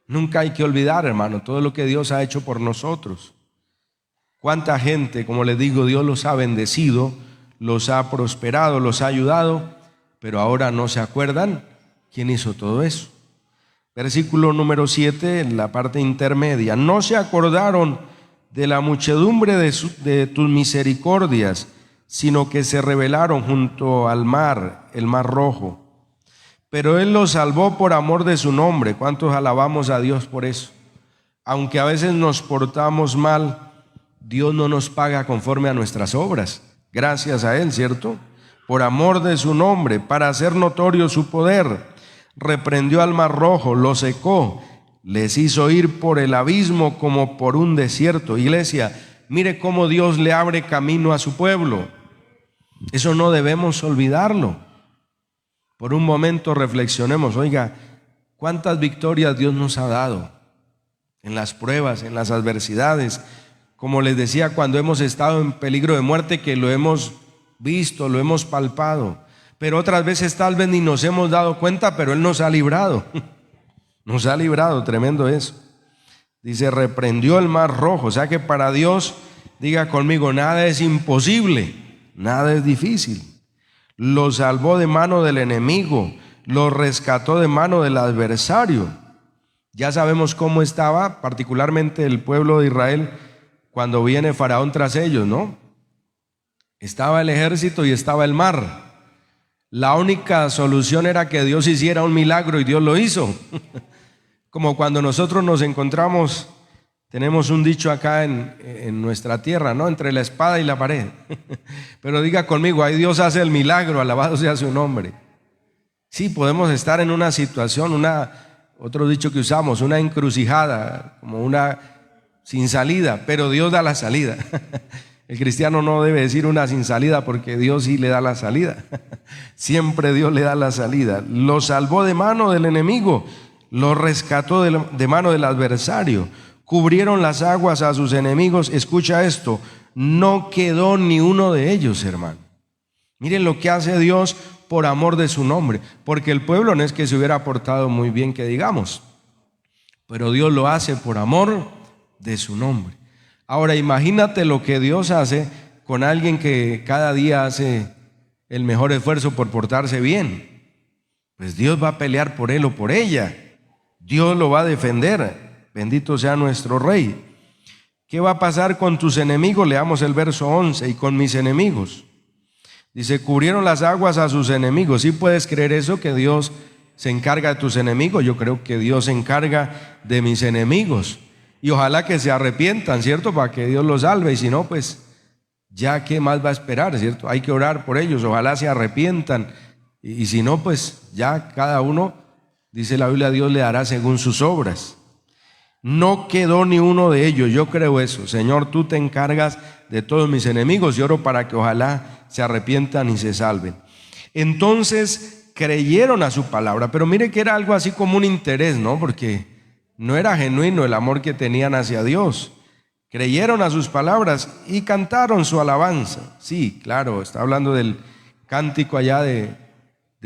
Nunca hay que olvidar, hermano, todo lo que Dios ha hecho por nosotros. Cuánta gente, como les digo, Dios los ha bendecido, los ha prosperado, los ha ayudado, pero ahora no se acuerdan quién hizo todo eso. Versículo número 7, en la parte intermedia: no se acordaron de la muchedumbre de tus misericordias, sino que se rebelaron junto al mar, el mar rojo. pero Él los salvó por amor de su nombre. ¿Cuántos alabamos a Dios por eso? Aunque a veces nos portamos mal, Dios no nos paga conforme a nuestras obras. Gracias a Él, ¿cierto? Por amor de su nombre, para hacer notorio su poder, reprendió al mar rojo, lo secó, les hizo ir por el abismo como por un desierto. Iglesia, mire cómo Dios le abre camino a su pueblo. Eso no debemos olvidarlo. Por un momento reflexionemos, oiga, ¿cuántas victorias Dios nos ha dado en las pruebas, en las adversidades? Como les decía, cuando hemos estado en peligro de muerte, que lo hemos visto, lo hemos palpado. Pero otras veces tal vez ni nos hemos dado cuenta, pero Él nos ha librado. Nos ha librado, tremendo eso. Dice, reprendió el mar rojo. O sea que para Dios, diga conmigo, nada es imposible, nada es difícil. Lo salvó de mano del enemigo, lo rescató de mano del adversario. Ya sabemos cómo estaba, particularmente el pueblo de Israel, cuando viene Faraón tras ellos, ¿no? Estaba el ejército y estaba el mar. La única solución era que Dios hiciera un milagro y Dios lo hizo. Como cuando nosotros nos encontramos, tenemos un dicho acá en nuestra tierra, ¿no? Entre la espada y la pared. Pero diga conmigo, ahí Dios hace el milagro, alabado sea su nombre. Sí, podemos estar en una situación, otro dicho que usamos, una encrucijada, como una sin salida, pero Dios da la salida. El cristiano no debe decir una sin salida porque Dios sí le da la salida. Siempre Dios le da la salida. Lo salvó de mano del enemigo, lo rescató de mano del adversario. Cubrieron las aguas a sus enemigos. Escucha esto, no quedó ni uno de ellos, hermano. Miren lo que hace Dios por amor de su nombre, porque el pueblo no es que se hubiera portado muy bien, que digamos, pero Dios lo hace por amor de su nombre. Ahora imagínate lo que Dios hace con alguien que cada día hace el mejor esfuerzo por portarse bien. Pues Dios va a pelear por él o por ella. Dios lo va a defender. Bendito sea nuestro Rey. ¿Qué va a pasar con tus enemigos? Leamos el verso 11. Y con mis enemigos. Dice, cubrieron las aguas a sus enemigos. ¿Sí puedes creer eso, que Dios se encarga de tus enemigos? Yo creo que Dios se encarga de mis enemigos. Y ojalá que se arrepientan, ¿cierto? Para que Dios los salve. Y si no, pues ya qué más va a esperar, ¿cierto? Hay que orar por ellos. Ojalá se arrepientan. Y si no, pues ya cada uno, dice la Biblia, Dios le dará según sus obras. No quedó ni uno de ellos. Yo creo eso. Señor, tú te encargas de todos mis enemigos. Y oro para que ojalá se arrepientan y se salven. Entonces creyeron a su palabra. Pero mire que era algo así como un interés, ¿no? Porque no era genuino el amor que tenían hacia Dios. Creyeron a sus palabras y cantaron su alabanza. Sí, claro, está hablando del cántico allá de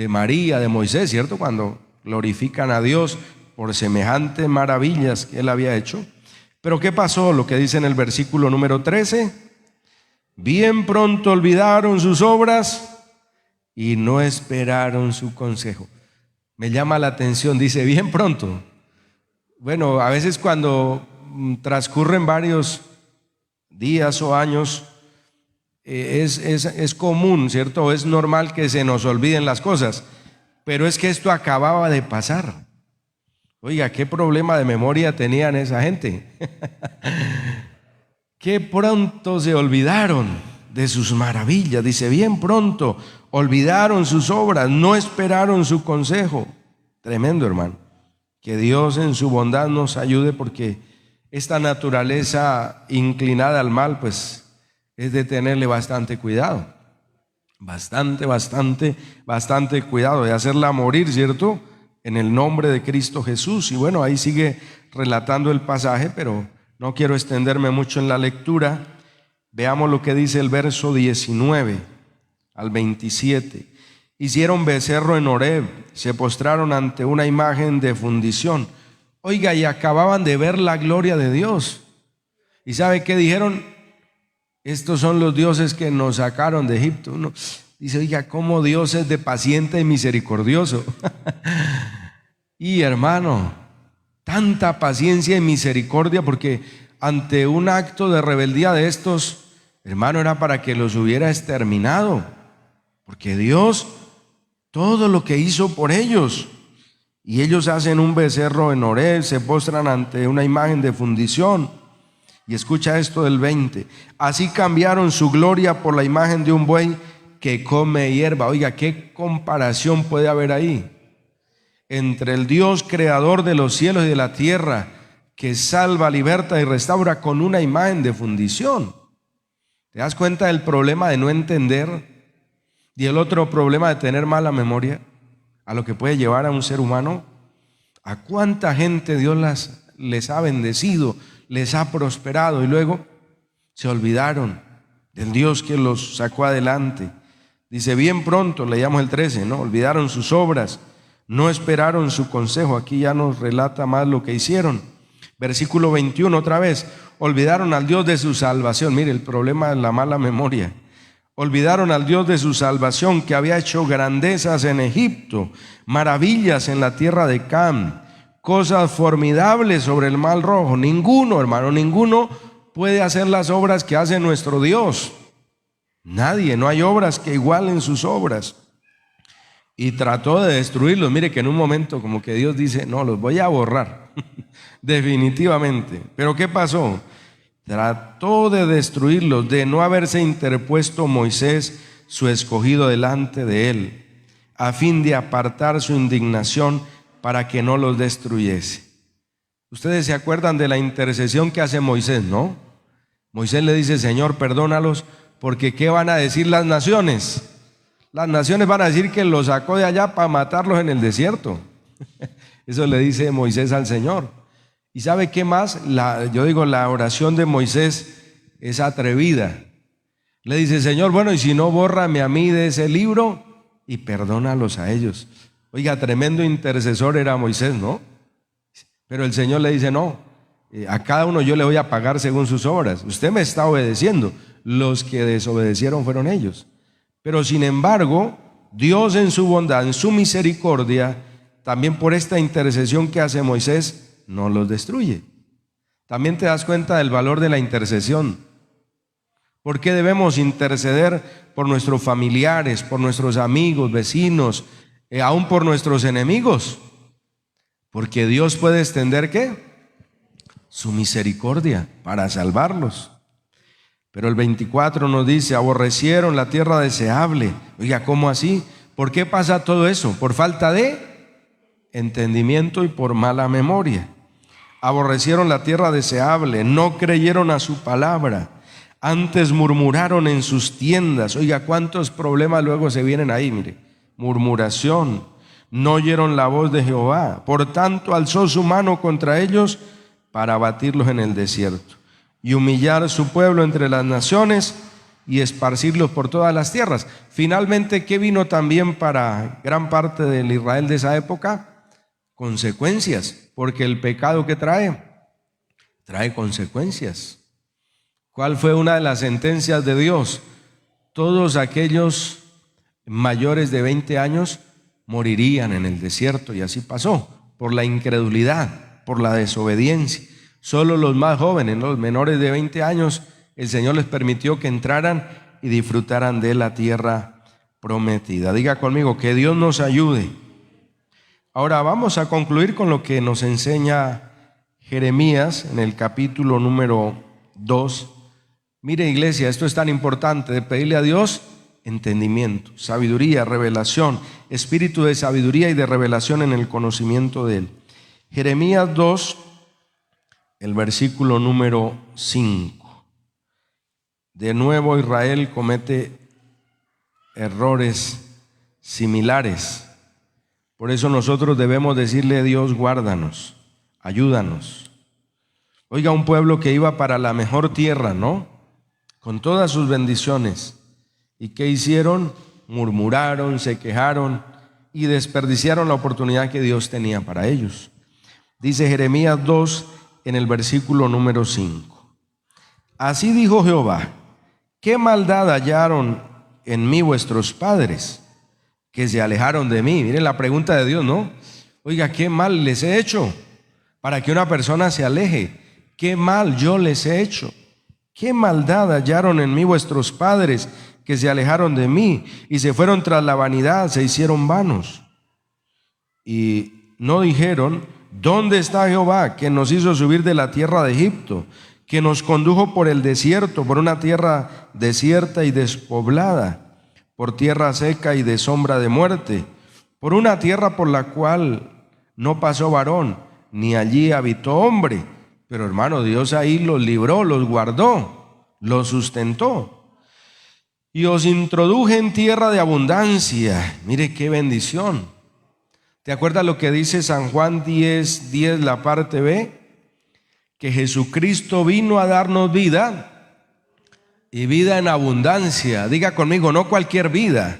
María, de Moisés, ¿cierto? Cuando glorifican a Dios por semejantes maravillas que Él había hecho. Pero ¿qué pasó? Lo que dice en el versículo número 13. Bien pronto olvidaron sus obras y no esperaron su consejo. Me llama la atención, dice bien pronto. Bueno, a veces cuando transcurren varios días o años, es común, ¿cierto? Es normal que se nos olviden las cosas, pero es que esto acababa de pasar. Oiga, qué problema de memoria tenían esa gente. Qué pronto se olvidaron de sus maravillas. Dice, bien pronto olvidaron sus obras, no esperaron su consejo. Tremendo, hermano. Que Dios en su bondad nos ayude, porque esta naturaleza inclinada al mal, pues es de tenerle bastante cuidado. Bastante cuidado de hacerla morir, ¿cierto? En el nombre de Cristo Jesús. Y bueno, ahí sigue relatando el pasaje, pero no quiero extenderme mucho en la lectura. Veamos lo que dice el verso 19 al 27. Hicieron becerro en Horeb, se postraron ante una imagen de fundición. Oiga, y acababan de ver la gloria de Dios. ¿Y sabe qué dijeron? Estos son los dioses que nos sacaron de Egipto. Uno dice, oiga, cómo Dios es de paciente y misericordioso. Y hermano, tanta paciencia y misericordia, porque ante un acto de rebeldía de estos, hermano, era para que los hubiera exterminado. Porque Dios todo lo que hizo por ellos. Y ellos hacen un becerro en Horeb, se postran ante una imagen de fundición. Y escucha esto del 20. Así cambiaron su gloria por la imagen de un buey que come hierba. Oiga, ¿qué comparación puede haber ahí? Entre el Dios creador de los cielos y de la tierra, que salva, liberta y restaura, con una imagen de fundición. ¿Te das cuenta del problema de no entender? Y el otro problema de tener mala memoria, a lo que puede llevar a un ser humano. ¿A cuánta gente Dios les ha bendecido, les ha prosperado y luego se olvidaron del Dios que los sacó adelante? Dice, bien pronto, leíamos el 13, ¿no? Olvidaron sus obras, no esperaron su consejo. Aquí ya nos relata más lo que hicieron. Versículo 21 otra vez, olvidaron al Dios de su salvación. Mire, el problema es la mala memoria. Olvidaron al Dios de su salvación, que había hecho grandezas en Egipto, maravillas en la tierra de Cam, cosas formidables sobre el mar Rojo. Ninguno, hermano, ninguno puede hacer las obras que hace nuestro Dios. Nadie, no hay obras que igualen sus obras. Y trató de destruirlos. Mire que en un momento como que Dios dice, no, los voy a borrar, definitivamente. Pero ¿qué pasó? Trató de destruirlos, de no haberse interpuesto Moisés, su escogido, delante de él, a fin de apartar su indignación para que no los destruyese. Ustedes se acuerdan de la intercesión que hace Moisés, ¿no? Moisés le dice, Señor, perdónalos, porque ¿qué van a decir las naciones? Las naciones van a decir que los sacó de allá para matarlos en el desierto. Eso le dice Moisés al Señor. ¿Y sabe qué más? La oración de Moisés es atrevida. Le dice, Señor, bueno, y si no, bórrame a mí de ese libro y perdónalos a ellos. Oiga, tremendo intercesor era Moisés, ¿no? Pero el Señor le dice, no, a cada uno yo le voy a pagar según sus obras. Usted me está obedeciendo. Los que desobedecieron fueron ellos. Pero sin embargo, Dios en su bondad, en su misericordia, también por esta intercesión que hace Moisés, no los destruye. También te das cuenta del valor de la intercesión. ¿Por qué debemos interceder por nuestros familiares, por nuestros amigos, vecinos, aún por nuestros enemigos? Porque Dios puede extender ¿qué? Su misericordia para salvarlos. Pero el 24 nos dice, aborrecieron la tierra deseable. Oiga, ¿cómo así? ¿Por qué pasa todo eso? Por falta de entendimiento y por mala memoria. Aborrecieron la tierra deseable, no creyeron a su palabra, antes murmuraron en sus tiendas. Oiga, cuántos problemas luego se vienen ahí, mire. Murmuración, no oyeron la voz de Jehová, por tanto alzó su mano contra ellos para abatirlos en el desierto y humillar su pueblo entre las naciones y esparcirlos por todas las tierras. Finalmente, ¿qué vino también para gran parte del Israel de esa época? Consecuencias, porque el pecado que trae consecuencias. ¿Cuál fue una de las sentencias de Dios? Todos aquellos mayores de 20 años morirían en el desierto, y así pasó, por la incredulidad, por la desobediencia. Solo los más jóvenes, los menores de 20 años, el Señor les permitió que entraran y disfrutaran de la tierra prometida. Diga conmigo, que Dios nos ayude. Ahora vamos a concluir con lo que nos enseña Jeremías en el capítulo número 2. Mire, iglesia, esto es tan importante, de pedirle a Dios entendimiento, sabiduría, revelación, espíritu de sabiduría y de revelación en el conocimiento de Él. Jeremías 2, el versículo número 5. De nuevo Israel comete errores similares. Por eso nosotros debemos decirle a Dios, guárdanos, ayúdanos. Oiga, un pueblo que iba para la mejor tierra, ¿no? Con todas sus bendiciones. ¿Y qué hicieron? Murmuraron, se quejaron y desperdiciaron la oportunidad que Dios tenía para ellos. Dice Jeremías 2 en el versículo número 5. Así dijo Jehová, ¿qué maldad hallaron en mí vuestros padres, que se alejaron de mí? Miren la pregunta de Dios, ¿no? Oiga, ¿qué mal les he hecho para que una persona se aleje? ¿Qué mal yo les he hecho? ¿Qué maldad hallaron en mí vuestros padres, que se alejaron de mí y se fueron tras la vanidad, se hicieron vanos. Y no dijeron: ¿dónde está Jehová, que nos hizo subir de la tierra de Egipto, que nos condujo por el desierto, por una tierra desierta y despoblada, por tierra seca y de sombra de muerte, por una tierra por la cual no pasó varón, ni allí habitó hombre? Pero hermano, Dios ahí los libró, los guardó, los sustentó. Y os introduje en tierra de abundancia. Mire qué bendición. ¿Te acuerdas lo que dice San Juan 10:10, la parte B? Que Jesucristo vino a darnos vida, y vida en abundancia. Diga conmigo, no cualquier vida,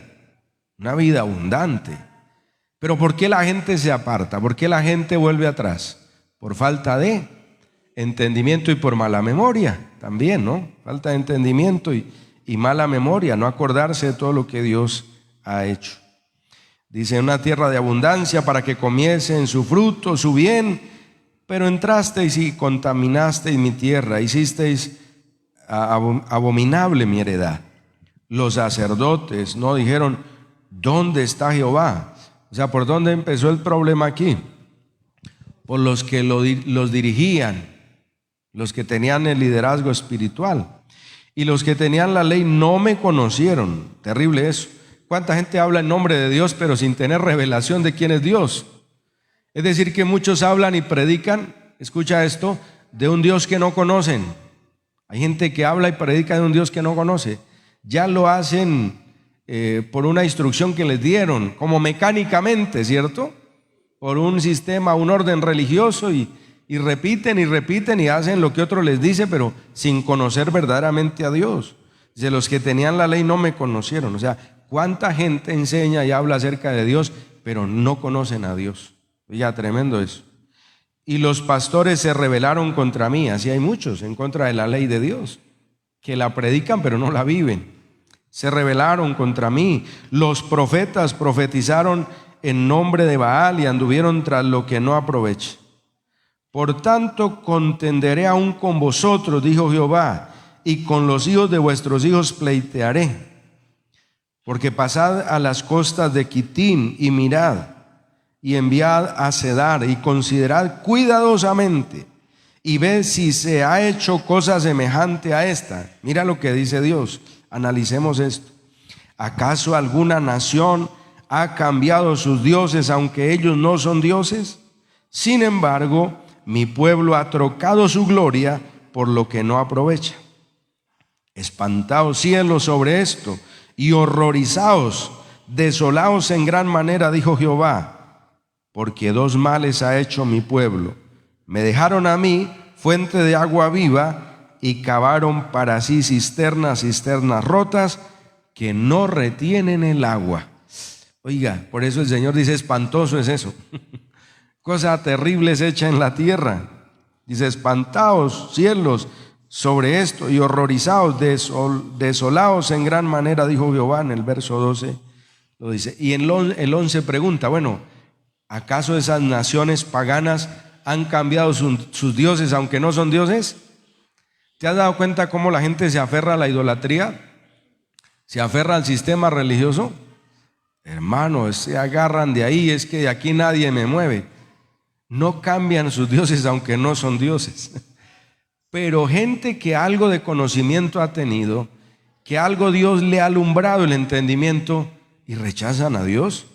una vida abundante. Pero ¿por qué la gente se aparta? ¿Por qué la gente vuelve atrás? Por falta de entendimiento y por mala memoria también, ¿no? Falta de entendimiento y mala memoria, no acordarse de todo lo que Dios ha hecho. Dice: una tierra de abundancia para que comiese en su fruto, su bien, pero entrasteis y contaminasteis mi tierra, hicisteis abominable mi heredad. Los sacerdotes no dijeron: ¿dónde está Jehová? O sea, ¿por dónde empezó el problema aquí? Por los que los dirigían, los que tenían el liderazgo espiritual. Y los que tenían la ley no me conocieron. Terrible eso. ¿Cuánta gente habla en nombre de Dios pero sin tener revelación de quién es Dios? Es decir, que muchos hablan y predican, escucha esto, de un Dios que no conocen. Hay gente que habla y predica de un Dios que no conoce. Ya lo hacen por una instrucción que les dieron, como mecánicamente, ¿cierto? Por un sistema, un orden religioso, y repiten y repiten y hacen lo que otro les dice, pero sin conocer verdaderamente a Dios. De los que tenían la ley no me conocieron. O sea, ¿cuánta gente enseña y habla acerca de Dios, pero no conocen a Dios? Ya, tremendo eso. Y los pastores se rebelaron contra mí. Así hay muchos en contra de la ley de Dios, que la predican pero no la viven. Se rebelaron contra mí. Los profetas profetizaron en nombre de Baal y anduvieron tras lo que no aproveche. Por tanto, contenderé aún con vosotros, dijo Jehová, y con los hijos de vuestros hijos pleitearé. Porque pasad a las costas de Quitín y mirad, y enviad a Cedar, y considerad cuidadosamente, y ved si se ha hecho cosa semejante a esta. Mira lo que dice Dios, analicemos esto. ¿Acaso alguna nación ha cambiado sus dioses, aunque ellos no son dioses? Sin embargo, mi pueblo ha trocado su gloria por lo que no aprovecha. Espantaos cielos sobre esto, y horrorizaos, desolaos en gran manera, dijo Jehová, porque dos males ha hecho mi pueblo. Me dejaron a mí fuente de agua viva, y cavaron para sí cisternas rotas que no retienen el agua. Oiga, por eso el Señor dice: espantoso es eso. Cosa terrible es hecha en la tierra. Dice: espantaos cielos sobre esto y horrorizaos, desolaos en gran manera, dijo Jehová. En el verso 12 lo dice. Y el 11 pregunta: bueno, ¿acaso esas naciones paganas han cambiado sus dioses aunque no son dioses? ¿Te has dado cuenta cómo la gente se aferra a la idolatría? ¿Se aferra al sistema religioso? Hermanos, se agarran de ahí, es que de aquí nadie me mueve. No cambian sus dioses aunque no son dioses. Pero gente que algo de conocimiento ha tenido, que algo Dios le ha alumbrado el entendimiento, y rechazan a Dios.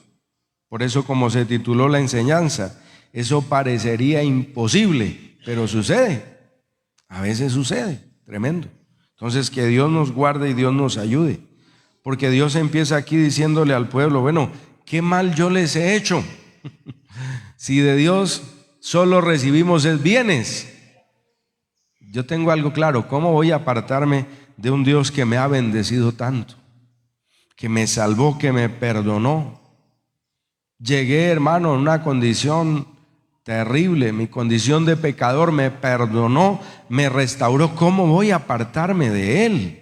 Por eso, como se tituló la enseñanza, eso parecería imposible, pero sucede. A veces sucede, tremendo. Entonces, que Dios nos guarde y Dios nos ayude. Porque Dios empieza aquí diciéndole al pueblo: bueno, ¿qué mal yo les he hecho? Si de Dios solo recibimos bienes. Yo tengo algo claro: ¿cómo voy a apartarme de un Dios que me ha bendecido tanto? Que me salvó, que me perdonó. Llegué, hermano, en una condición terrible, mi condición de pecador, me perdonó, me restauró. ¿Cómo voy a apartarme de Él?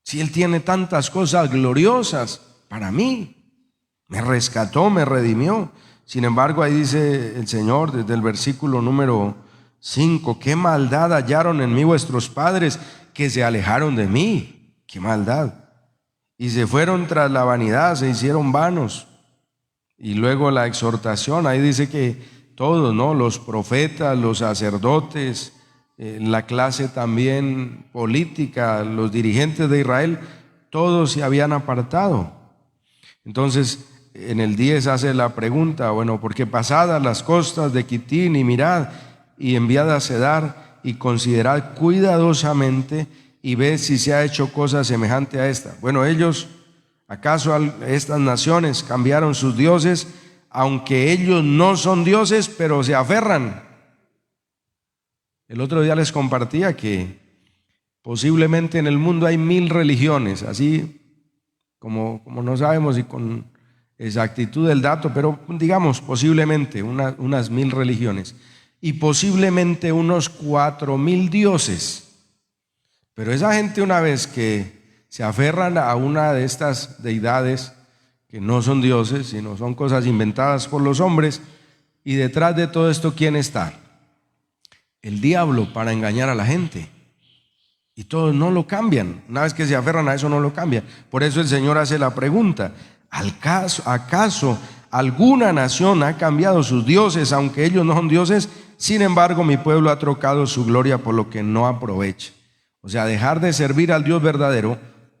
Si Él tiene tantas cosas gloriosas para mí. Me rescató, me redimió. Sin embargo, ahí dice el Señor desde el versículo número 5: ¿qué maldad hallaron en mí vuestros padres, que se alejaron de mí? ¿Qué maldad? y se fueron tras la vanidad, se hicieron vanos. Y luego la exhortación, ahí dice que todos, ¿no? Los profetas, los sacerdotes, la clase también política, los dirigentes de Israel, todos se habían apartado. Entonces, en el 10 hace la pregunta, bueno, porque pasadas las costas de Quitín y mirad, y enviad a Cedar, y considerad cuidadosamente, y ved si se ha hecho cosa semejante a esta. Bueno, ellos, ¿acaso estas naciones cambiaron sus dioses, aunque ellos no son dioses, pero se aferran? El otro día les compartía que posiblemente en el mundo hay 1000 religiones, así como no sabemos y con exactitud del dato, pero digamos posiblemente unas 1000 religiones y posiblemente unos 4000 dioses. Pero esa gente, una vez que se aferran a una de estas deidades que no son dioses, sino son cosas inventadas por los hombres, y detrás de todo esto, ¿quién está? El diablo, para engañar a la gente. Y todos no lo cambian. Una vez que se aferran a eso, no lo cambian. Por eso el Señor hace la pregunta: ¿acaso alguna nación ha cambiado sus dioses, aunque ellos no son dioses? Sin embargo, mi pueblo ha trocado su gloria por lo que no aprovecha. O sea, dejar de servir al Dios verdadero,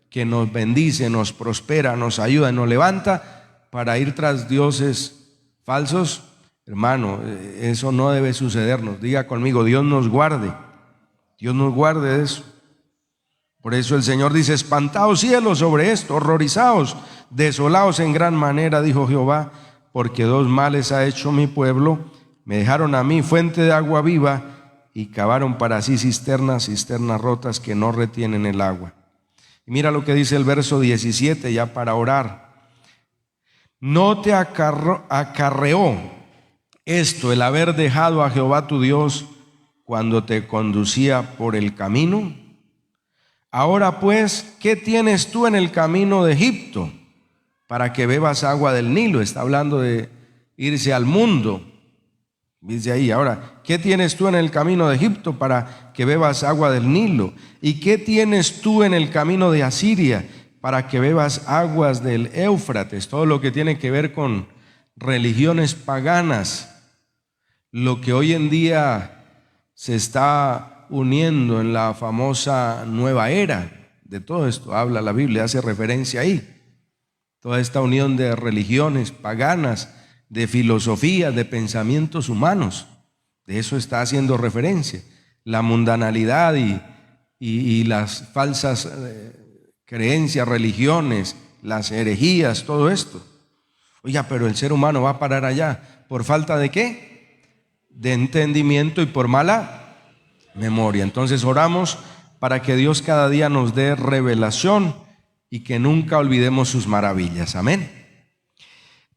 que nos bendice, nos prospera, nos ayuda y nos levanta, para ir tras dioses falsos. Hermano, eso no debe sucedernos. Diga conmigo: Dios nos guarde. Dios nos guarde de eso. Por eso el Señor dice: espantaos cielos sobre esto, horrorizaos, desolaos en gran manera, dijo Jehová, porque dos males ha hecho mi pueblo. Me dejaron a mí fuente de agua viva, y cavaron para sí cisternas rotas que no retienen el agua. Y mira lo que dice el verso 17, ya para orar. ¿No te acarreó esto, el haber dejado a Jehová tu Dios cuando te conducía por el camino? Ahora pues, ¿qué tienes tú en el camino de Egipto para que bebas agua del Nilo? Está hablando de irse al mundo. Dice ahí: ahora, ¿qué tienes tú en el camino de Egipto para que bebas agua del Nilo? ¿Y qué tienes tú en el camino de Asiria para que bebas aguas del Éufrates? Todo lo que tiene que ver con religiones paganas, lo que hoy en día se está uniendo en la famosa nueva era. De todo esto habla la Biblia, hace referencia ahí. Toda esta unión de religiones paganas, de filosofías, de pensamientos humanos, de eso está haciendo referencia. La mundanalidad y las falsas creencias, religiones, las herejías, todo esto. Oiga, pero el ser humano va a parar allá. ¿Por falta de qué? De entendimiento y por mala memoria. Entonces oramos para que Dios cada día nos dé revelación y que nunca olvidemos sus maravillas. Amén.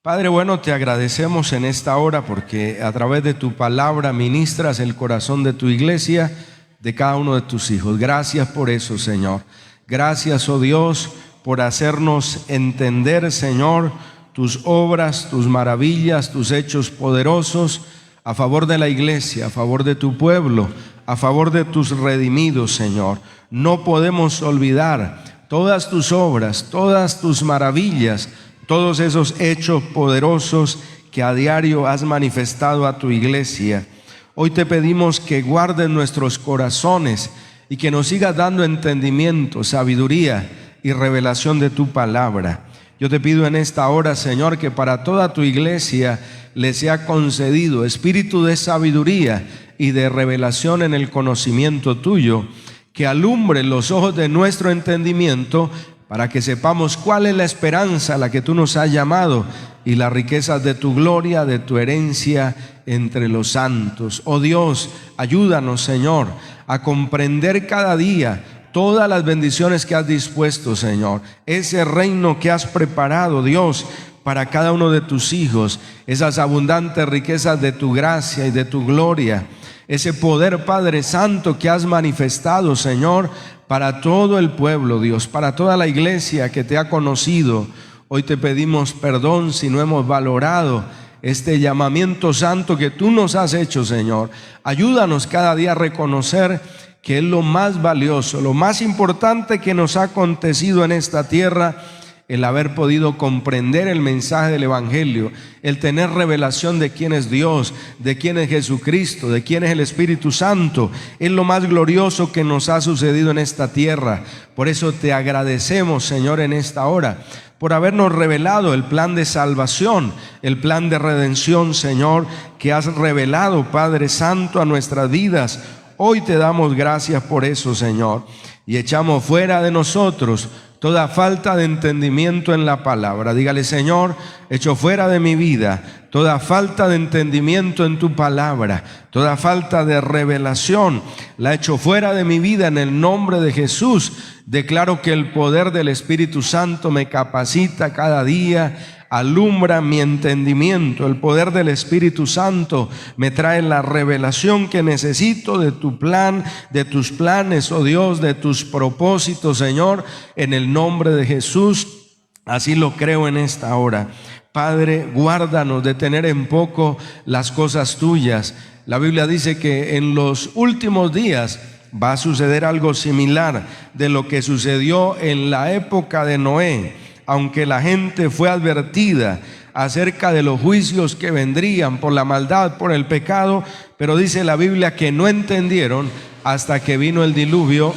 Padre bueno, te agradecemos en esta hora porque a través de tu palabra ministras el corazón de tu iglesia, de cada uno de tus hijos. Gracias por eso, Señor. Gracias, oh Dios, por hacernos entender, Señor, tus obras, tus maravillas, tus hechos poderosos a favor de la iglesia, a favor de tu pueblo, a favor de tus redimidos, Señor. No podemos olvidar todas tus obras, todas tus maravillas, todos esos hechos poderosos que a diario has manifestado a tu iglesia. Hoy te pedimos que guardes nuestros corazones y que nos sigas dando entendimiento, sabiduría y revelación de tu palabra. Yo te pido en esta hora, Señor, que para toda tu iglesia le sea concedido espíritu de sabiduría y de revelación en el conocimiento tuyo, que alumbre los ojos de nuestro entendimiento para que sepamos cuál es la esperanza a la que tú nos has llamado y las riquezas de tu gloria, de tu herencia entre los santos. Oh Dios, ayúdanos, Señor, a comprender cada día todas las bendiciones que has dispuesto, Señor, ese reino que has preparado, Dios, para cada uno de tus hijos, esas abundantes riquezas de tu gracia y de tu gloria, ese poder, Padre Santo, que has manifestado, Señor, para todo el pueblo, Dios, para toda la iglesia que te ha conocido. Hoy te pedimos perdón si no hemos valorado este llamamiento santo que tú nos has hecho, Señor. Ayúdanos cada día a reconocer que es lo más valioso, lo más importante que nos ha acontecido en esta tierra, el haber podido comprender el mensaje del Evangelio, el tener revelación de quién es Dios, de quién es Jesucristo, de quién es el Espíritu Santo, es lo más glorioso que nos ha sucedido en esta tierra. Por eso te agradecemos, Señor, en esta hora, por habernos revelado el plan de salvación, el plan de redención, Señor, que has revelado, Padre Santo, a nuestras vidas. Hoy te damos gracias por eso, Señor, y echamos fuera de nosotros toda falta de entendimiento en la palabra. Dígale: Señor, echo fuera de mi vida toda falta de entendimiento en tu palabra, toda falta de revelación, la echo fuera de mi vida en el nombre de Jesús. Declaro que el poder del Espíritu Santo me capacita cada día, alumbra mi entendimiento. El poder del Espíritu Santo me trae la revelación que necesito de tu plan, de tus planes, oh Dios, de tus propósitos, Señor, en el nombre de Jesús. Así lo creo en esta hora. Padre, guárdanos de tener en poco las cosas tuyas. La Biblia dice que en los últimos días va a suceder algo similar de lo que sucedió en la época de Noé. Aunque la gente fue advertida acerca de los juicios que vendrían por la maldad, por el pecado, pero dice la Biblia que no entendieron hasta que vino el diluvio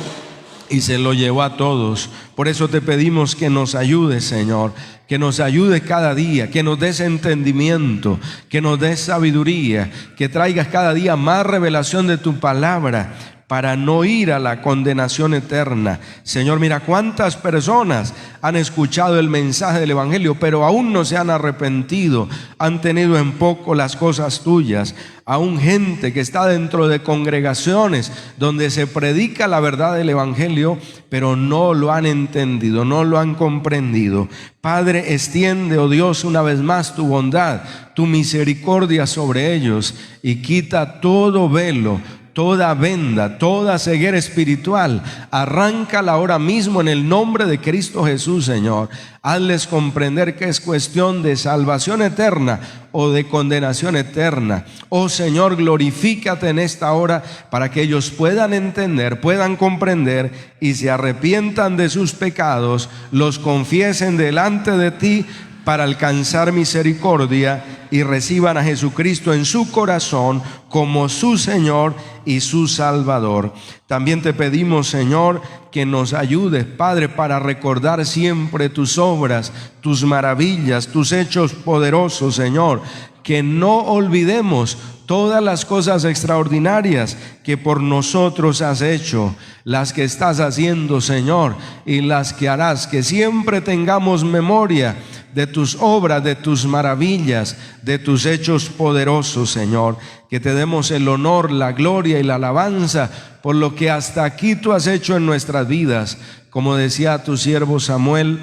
y se lo llevó a todos. Por eso te pedimos que nos ayudes, Señor, que nos ayudes cada día, que nos des entendimiento, que nos des sabiduría, que traigas cada día más revelación de tu palabra, para no ir a la condenación eterna. Señor, mira cuántas personas han escuchado el mensaje del Evangelio, pero aún no se han arrepentido, han tenido en poco las cosas tuyas. Aún gente que está dentro de congregaciones donde se predica la verdad del Evangelio, pero no lo han entendido, no lo han comprendido. Padre, extiende, oh Dios, una vez más tu bondad, tu misericordia sobre ellos y quita todo velo, toda venda, toda ceguera espiritual. Arráncala ahora mismo en el nombre de Cristo Jesús, Señor. Hazles comprender que es cuestión de salvación eterna o de condenación eterna. Oh Señor, glorifícate en esta hora para que ellos puedan entender, puedan comprender y se arrepientan de sus pecados, los confiesen delante de ti para alcanzar misericordia y reciban a Jesucristo en su corazón como su Señor y su Salvador. También te pedimos, Señor, que nos ayudes, Padre, para recordar siempre tus obras, tus maravillas, tus hechos poderosos, Señor. Que no olvidemos todas las cosas extraordinarias que por nosotros has hecho, las que estás haciendo, Señor, y las que harás. Que siempre tengamos memoria de tus obras, de tus maravillas, de tus hechos poderosos, Señor. Que te demos el honor, la gloria y la alabanza por lo que hasta aquí tú has hecho en nuestras vidas. Como decía tu siervo Samuel,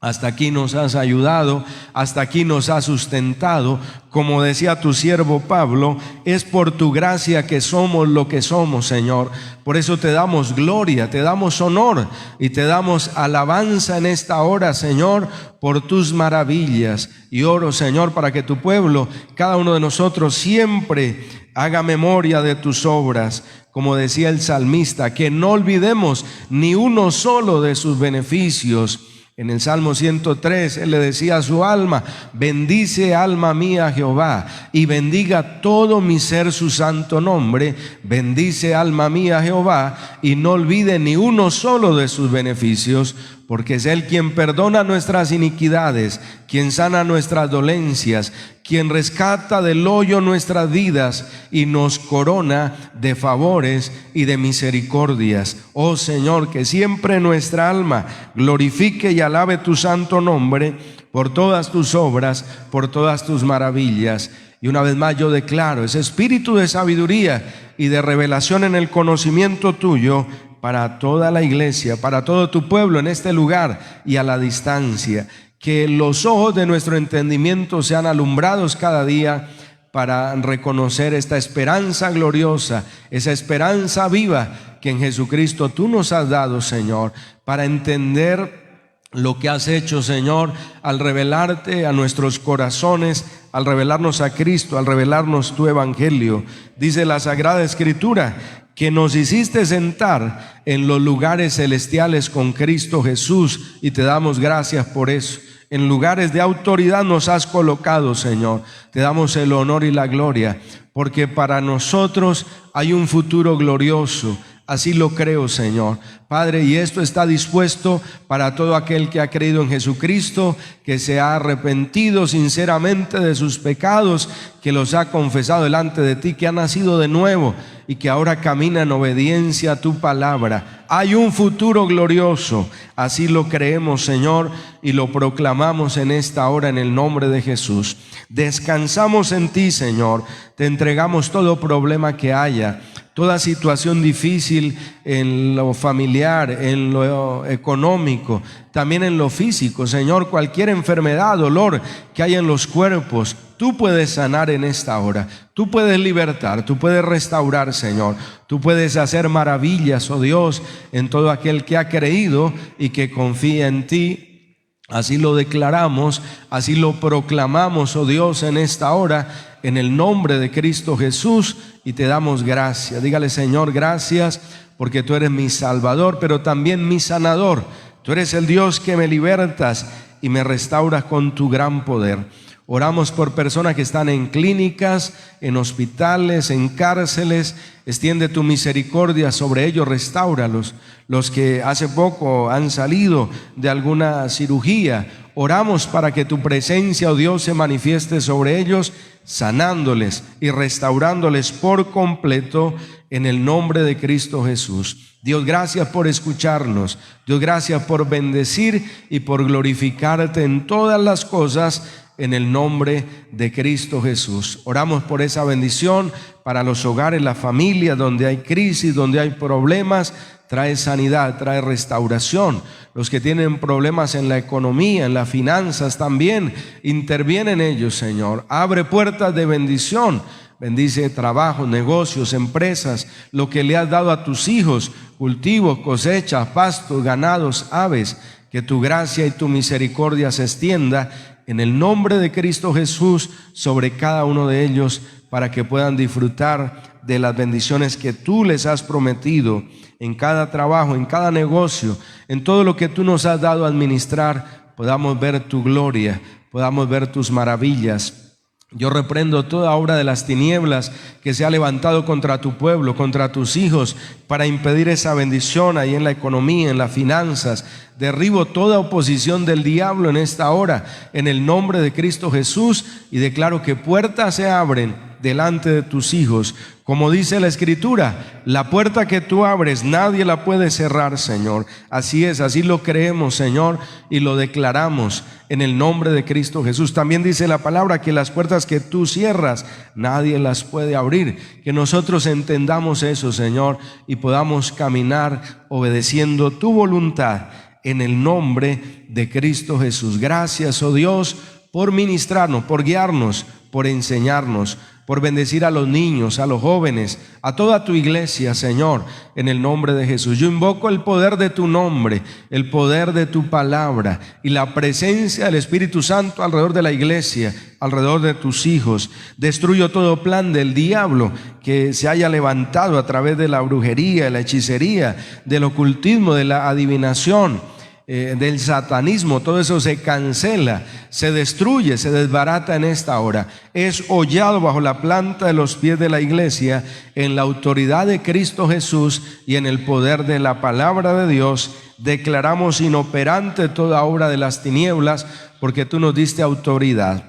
hasta aquí nos has ayudado, hasta aquí nos has sustentado. Como decía tu siervo Pablo, es por tu gracia que somos lo que somos, Señor. Por eso te damos gloria, te damos honor y te damos alabanza en esta hora, Señor, por tus maravillas. Y oro, Señor, para que tu pueblo, cada uno de nosotros, siempre haga memoria de tus obras. Como decía el salmista, que no olvidemos ni uno solo de sus beneficios. En el Salmo 103, él le decía a su alma: bendice alma mía a Jehová, y bendiga todo mi ser su santo nombre. Bendice alma mía a Jehová, y no olvide ni uno solo de sus beneficios, porque es Él quien perdona nuestras iniquidades, quien sana nuestras dolencias, quien rescata del hoyo nuestras vidas y nos corona de favores y de misericordias. Oh Señor, que siempre nuestra alma glorifique y alabe tu santo nombre por todas tus obras, por todas tus maravillas. Y una vez más yo declaro ese espíritu de sabiduría y de revelación en el conocimiento tuyo para toda la iglesia, para todo tu pueblo en este lugar y a la distancia. Que los ojos de nuestro entendimiento sean alumbrados cada día para reconocer esta esperanza gloriosa, esa esperanza viva que en Jesucristo tú nos has dado, Señor, para entender lo que has hecho, Señor, al revelarte a nuestros corazones, al revelarnos a Cristo, al revelarnos tu evangelio. Dice la Sagrada Escritura que nos hiciste sentar en los lugares celestiales con Cristo Jesús, y te damos gracias por eso. En lugares de autoridad nos has colocado, Señor. Te damos el honor y la gloria, porque para nosotros hay un futuro glorioso. Así lo creo, Señor. Padre, y esto está dispuesto para todo aquel que ha creído en Jesucristo, que se ha arrepentido sinceramente de sus pecados, que los ha confesado delante de ti, que ha nacido de nuevo y que ahora camina en obediencia a tu palabra. Hay un futuro glorioso. Así lo creemos, Señor, y lo proclamamos en esta hora en el nombre de Jesús. Descansamos en ti, Señor. Te entregamos todo problema que haya, toda situación difícil en lo familiar, en lo económico, también en lo físico, Señor. Cualquier enfermedad, dolor que haya en los cuerpos, tú puedes sanar en esta hora. Tú puedes libertar, tú puedes restaurar, Señor. Tú puedes hacer maravillas, oh Dios, en todo aquel que ha creído y que confía en ti. Así lo declaramos, así lo proclamamos, oh Dios, en esta hora, en el nombre de Cristo Jesús, y te damos gracias. Dígale: Señor, gracias, porque tú eres mi Salvador, pero también mi sanador. Tú eres el Dios que me libertas y me restauras con tu gran poder. Oramos por personas que están en clínicas, en hospitales, en cárceles. Extiende tu misericordia sobre ellos, restáuralos. Los que hace poco han salido de alguna cirugía, oramos para que tu presencia, oh Dios, se manifieste sobre ellos, sanándoles y restaurándoles por completo en el nombre de Cristo Jesús. Dios, gracias por escucharnos. Dios, gracias por bendecir y por glorificarte en todas las cosas, en el nombre de Cristo Jesús. Oramos por esa bendición para los hogares, las familias, donde hay crisis, donde hay problemas. Trae sanidad, trae restauración. Los que tienen problemas en la economía, en las finanzas también, intervienen ellos, Señor. Abre puertas de bendición. Bendice trabajo, negocios, empresas, lo que le has dado a tus hijos, cultivos, cosechas, pastos, ganados, aves. Que tu gracia y tu misericordia se extienda en el nombre de Cristo Jesús sobre cada uno de ellos, para que puedan disfrutar de las bendiciones que tú les has prometido en cada trabajo, en cada negocio, en todo lo que tú nos has dado a administrar. Podamos ver tu gloria, podamos ver tus maravillas. Yo reprendo toda obra de las tinieblas que se ha levantado contra tu pueblo, contra tus hijos, para impedir esa bendición ahí en la economía, en las finanzas. Derribo toda oposición del diablo en esta hora, en el nombre de Cristo Jesús, y declaro que puertas se abren delante de tus hijos. Como dice la Escritura, la puerta que tú abres nadie la puede cerrar, Señor. Así es, así lo creemos, Señor, y lo declaramos en el nombre de Cristo Jesús. También dice la palabra que las puertas que tú cierras nadie las puede abrir. Que nosotros entendamos eso, Señor, y podamos caminar obedeciendo tu voluntad en el nombre de Cristo Jesús. Gracias, oh Dios, por ministrarnos, por guiarnos, por enseñarnos, por bendecir a los niños, a los jóvenes, a toda tu iglesia, Señor, en el nombre de Jesús. Yo invoco el poder de tu nombre, el poder de tu palabra y la presencia del Espíritu Santo alrededor de la iglesia, alrededor de tus hijos. Destruyo todo plan del diablo que se haya levantado a través de la brujería, de la hechicería, del ocultismo, de la adivinación, del satanismo. Todo eso se cancela, se destruye, se desbarata en esta hora. Es hollado bajo la planta de los pies de la iglesia, en la autoridad de Cristo Jesús y en el poder de la palabra de Dios. Declaramos inoperante toda obra de las tinieblas, porque tú nos diste autoridad.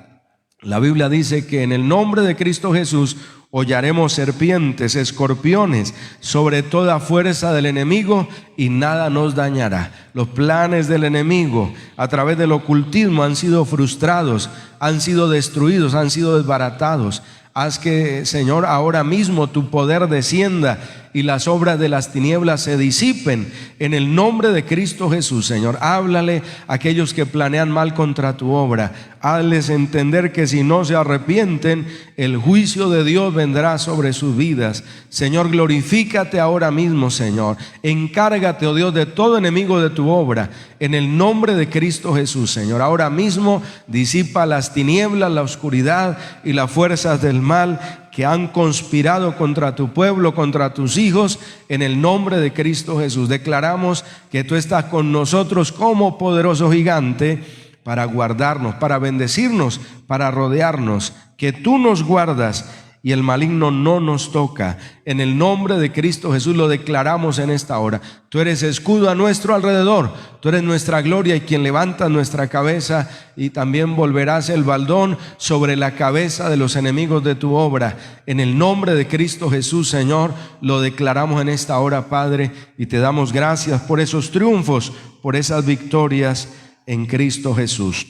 La Biblia dice que en el nombre de Cristo Jesús hollaremos serpientes, escorpiones, sobre toda fuerza del enemigo, y nada nos dañará. Los planes del enemigo a través del ocultismo han sido frustrados, han sido destruidos, han sido desbaratados. Haz que, Señor, ahora mismo tu poder descienda y las obras de las tinieblas se disipen en el nombre de Cristo Jesús. Señor, háblale a aquellos que planean mal contra tu obra. Hazles entender que si no se arrepienten, el juicio de Dios vendrá sobre sus vidas. Señor, glorifícate ahora mismo, Señor. Encárgate, oh Dios, de todo enemigo de tu obra, en el nombre de Cristo Jesús. Señor, ahora mismo disipa las tinieblas, la oscuridad y las fuerzas del mal que han conspirado contra tu pueblo, contra tus hijos, en el nombre de Cristo Jesús. Declaramos que tú estás con nosotros como poderoso gigante para guardarnos, para bendecirnos, para rodearnos, que tú nos guardas y el maligno no nos toca. En el nombre de Cristo Jesús lo declaramos en esta hora. Tú eres escudo a nuestro alrededor, tú eres nuestra gloria y quien levanta nuestra cabeza, y también volverás el baldón sobre la cabeza de los enemigos de tu obra. En el nombre de Cristo Jesús, Señor, lo declaramos en esta hora, Padre, y te damos gracias por esos triunfos, por esas victorias en Cristo Jesús.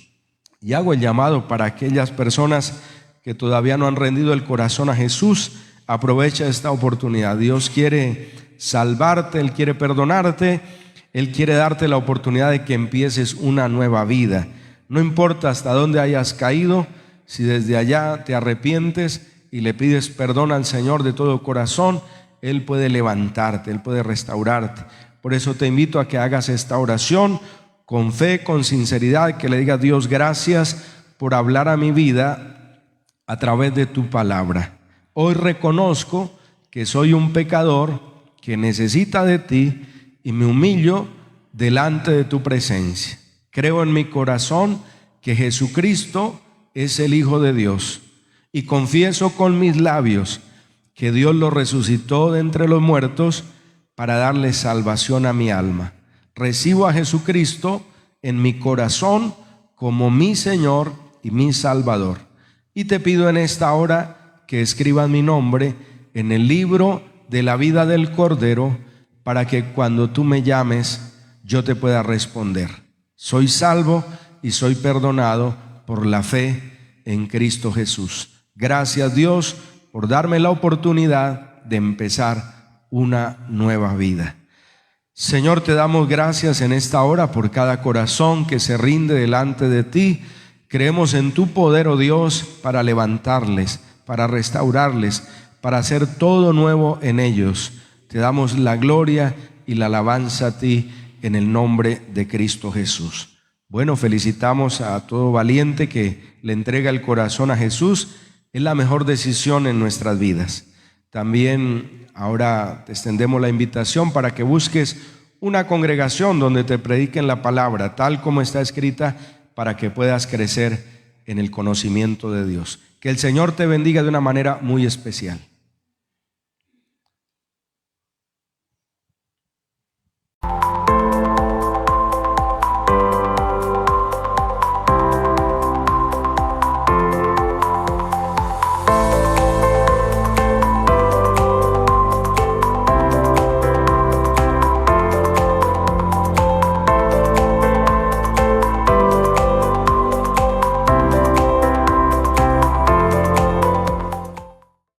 Y hago el llamado para aquellas personas que todavía no han rendido el corazón a Jesús. Aprovecha esta oportunidad. Dios quiere salvarte, Él quiere perdonarte, Él quiere darte la oportunidad de que empieces una nueva vida. No importa hasta dónde hayas caído, si desde allá te arrepientes y le pides perdón al Señor de todo corazón, Él puede levantarte, Él puede restaurarte. Por eso te invito a que hagas esta oración con fe, con sinceridad, que le digas: Dios, gracias por hablar a mi vida a través de tu palabra. Hoy reconozco que soy un pecador que necesita de ti y me humillo delante de tu presencia. Creo en mi corazón que Jesucristo es el Hijo de Dios y confieso con mis labios que Dios lo resucitó de entre los muertos para darle salvación a mi alma. Recibo a Jesucristo en mi corazón como mi Señor y mi Salvador. Y te pido en esta hora que escribas mi nombre en el libro de la vida del Cordero, para que cuando tú me llames yo te pueda responder. Soy salvo y soy perdonado por la fe en Cristo Jesús. Gracias, Dios, por darme la oportunidad de empezar una nueva vida. Señor, te damos gracias en esta hora por cada corazón que se rinde delante de ti. Creemos en tu poder, oh Dios, para levantarles, para restaurarles, para hacer todo nuevo en ellos. Te damos la gloria y la alabanza a ti en el nombre de Cristo Jesús. Bueno, felicitamos a todo valiente que le entrega el corazón a Jesús. Es la mejor decisión en nuestras vidas. También ahora te extendemos la invitación para que busques una congregación donde te prediquen la palabra, tal como está escrita, para que puedas crecer en el conocimiento de Dios. Que el Señor te bendiga de una manera muy especial.